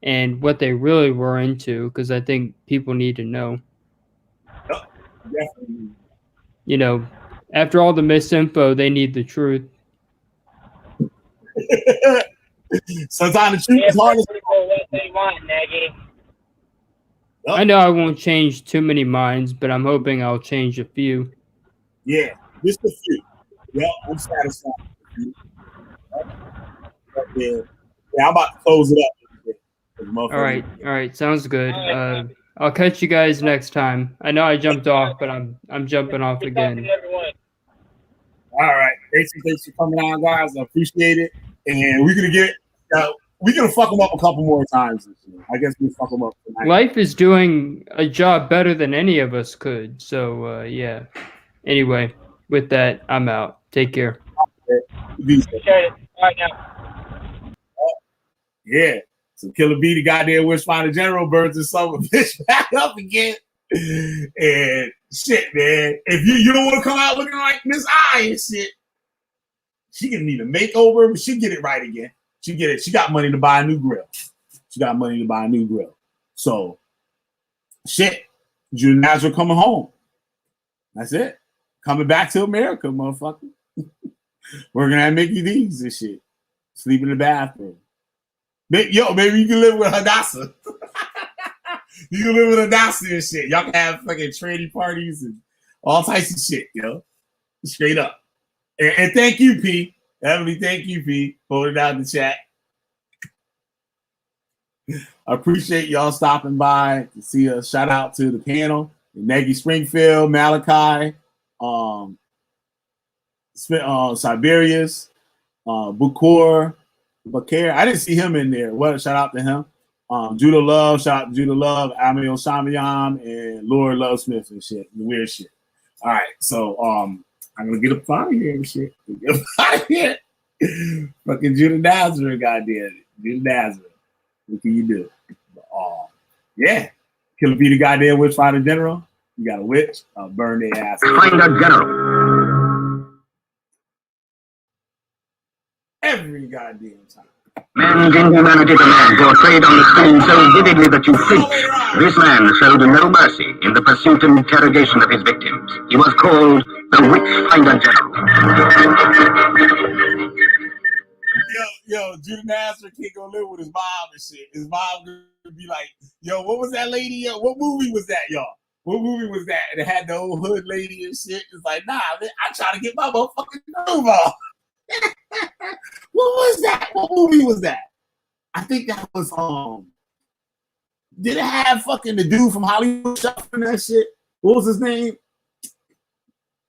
and what they really were into because I think people need to know. Definitely. You know, after all the misinfo, they need the truth. Sometimes the truth is hard as what they want, Nagy. I know I won't change too many minds, but I'm hoping I'll change a few. Yeah, just a few. Yeah, I'm satisfied. Yeah, I'm about to close it up. All right, sounds good. I'll catch you guys next time. I know I jumped off, but I'm jumping off again. All right, thanks for coming on, guys. I appreciate it, and we're gonna fuck them up a couple more times this year. I guess we'll fuck them up tonight. Life is doing a job better than any of us could. So yeah. Anyway, with that, I'm out. Take care. Appreciate it. All right now. Yeah. So Killer B, the goddamn Wishfinder General, burns his son of a bitch back up again. And shit, man. If you don't want to come out looking like Miss I and shit, she gonna need a makeover, but she'll get it right again. She get it. She got money to buy a new grill. So shit. Judah Natzarah coming home. That's it. Coming back to America, motherfucker. We're gonna have Mickey D's and shit. Sleep in the bathroom. Yo, maybe you can live with Hadassah. You can live with Hadassah and shit. Y'all can have fucking tranny parties and all types of shit, yo. Straight up. And thank you, P. Heavily thank you, P. Pulling down the chat. I appreciate y'all stopping by to see us. Shout out to the panel. Nagy Springfield, Malachi, Siberius, Bakar. I didn't see him in there. What? Shout out to him. Judah Love, shout out to Judah Love, Amiel Shamayam, and Laura Love Smith and shit. Weird shit. All right, so I'm gonna get up out of here and shit. Get up out of here. Fucking Judah Natzarah, goddamn. Judah Natzarah. What can you do? Yeah. Killer be the goddamn Witchfinder General. You got a witch, burn their ass. Finder General. Every goddamn time. Man's inhumanity to man portrayed on the screen so vividly that you flinch. This man showed no mercy in the pursuit and interrogation of his victims. He was called the Witchfinder General. Yo, Judah Natzarah can't go live with his mom and shit. His mom gonna be like, yo, what was that lady? Yo, what movie was that, y'all? What movie was that? And it had the old hood lady and shit. It's like, nah, man, I'm trying to get my motherfucking groove on. What was that? What movie was that? I think that was did it have fucking the dude from Hollywood shuffling that shit? What was his name?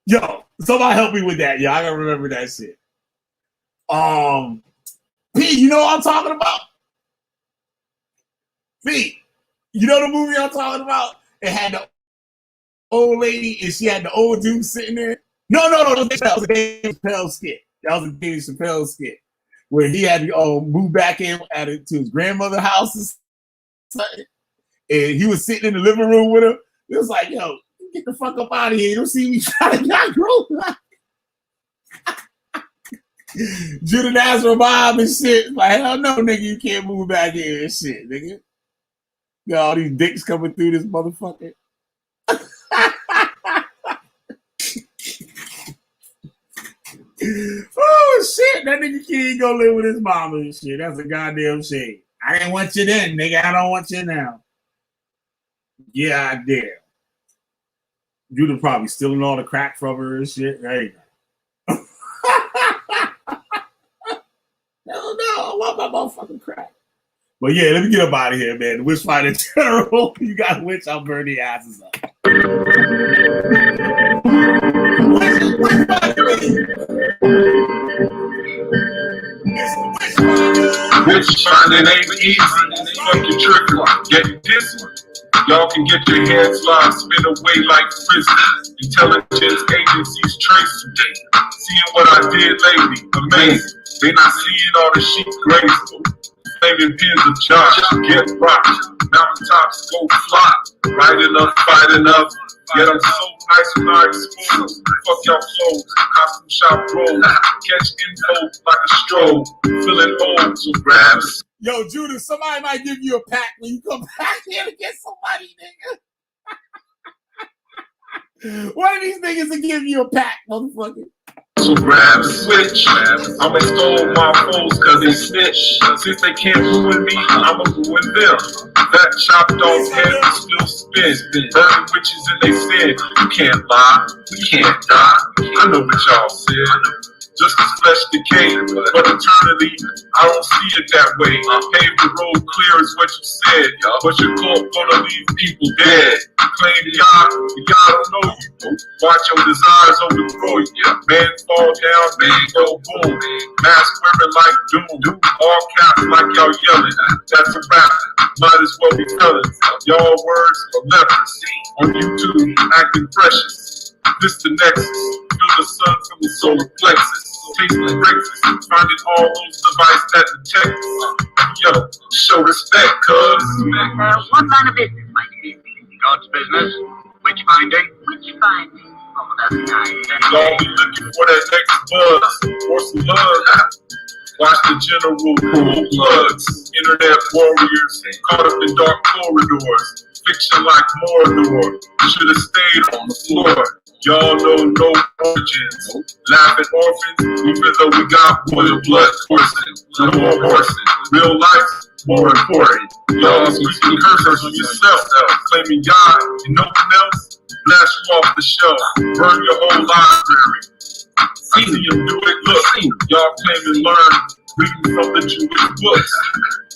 Yo, somebody help me with that. Yeah, I gotta remember that shit. P, you know what I'm talking about? P, you know the movie I'm talking about? It had the old lady and she had the old dude sitting there. No, that was a Dave Chappelle skit. That was a Dave Chappelle skit where he had to move back in to his grandmother's house and something. And he was sitting in the living room with her. It was like, yo, get the fuck up out of here. You don't see me trying to not grow up. Judah Natzarah Bob and shit. Like, hell no, nigga, you can't move back here and shit, nigga. Got all these dicks coming through this motherfucker. Oh shit, that nigga can't go live with his mama and shit. That's a goddamn shame. I didn't want you then, nigga. I don't want you now. Yeah, I dare. Judah probably stealing all the crack from her and shit. There you go. Hell no, I want my motherfucking crack. But yeah, let me get up out of here, man. The witch fight is terrible. You got witch, I'll burn the asses up. Witch finding ain't easy. Fuck your trick one. Get this one. Y'all can get your heads lost, spin away like prison. Intelligence agencies trace today. Seeing what I did lately, amazing. They not seeing all the sheep grazing. Flaming pins of Josh, get rocked. Mountaintops go fly. Right enough, fight enough. Yet I'm so nice when I expose. Fuck y'all clothes, costume shop roll. Catch info like a stroll. Feeling old, so grabs. Yo, Judah, somebody might give you a pack when you come back here to get somebody, nigga. One of these niggas will give you a pack, motherfucker. So grab switch. I'ma extol my foes cause they snitch. Since they can't ruin me, I'ma ruin them. That chopped off head still spins. Burning witches in they sin. You can't lie, you can't die. I know what y'all said. Just as flesh decay, but eternally, I don't see it that way. Pave the road clear is what you said, but your cult gonna leave people dead. Claim God, but God don't know you. Watch your desires overthrow you. Man fall down, man go boom. Mask wearing like doom. All caps like y'all yelling. That's a rap. Might as well be felons. Y'all words are letters. On YouTube, acting precious. This the nexus. Feel the sun from the solar plexus. Taste the breakfast. Finding all those devices that detect us. Yo, show respect, cuz. What line of business might it be? God's business. Witch finding. Witch finding. Oh, that's nice. Y'all be looking for that next buzz or some love. Watch the general cool bloods. Internet warriors caught up in dark corridors. Fiction like Mordor. Should have stayed on the floor. Y'all know no origins. Laughing orphans, even though we got royal blood coursing. No more horsing. Real life, more important. Y'all speaking curses on yourself, claiming God and no one else. Blast you off the shelf. Burn your whole library. I see them do it. Look, y'all claim and learn. Reading from the Jewish books.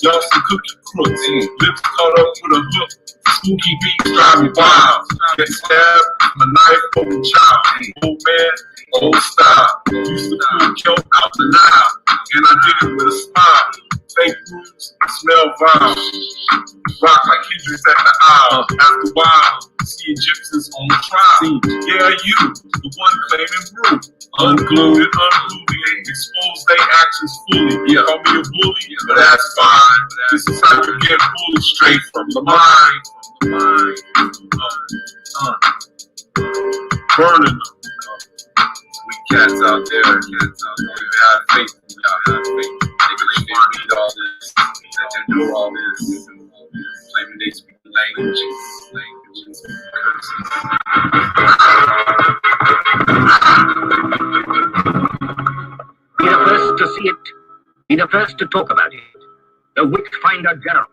Y'all some cookie crooks. Lips caught up with a hook. Spooky beats drive me wild. Get stabbed, my knife, old child. Old man, old style. Used to pull kelp out the Nile. And I did it with a smile. Fake roots, smell vile. Rock like Hendrix at the aisle. After a while, see Egyptians on the trial. Yeah, you, the one claiming brew. Unglued and unruly, expose their actions fully. Call me a bully, but that's fine. This is how you get bullied straight from the mind. Burning them. Sweet cats out there. We have faith. They really need all this. That they do all this. Claiming they speak the language. Be the first to see it. Be the first to talk about it. The Witchfinder General.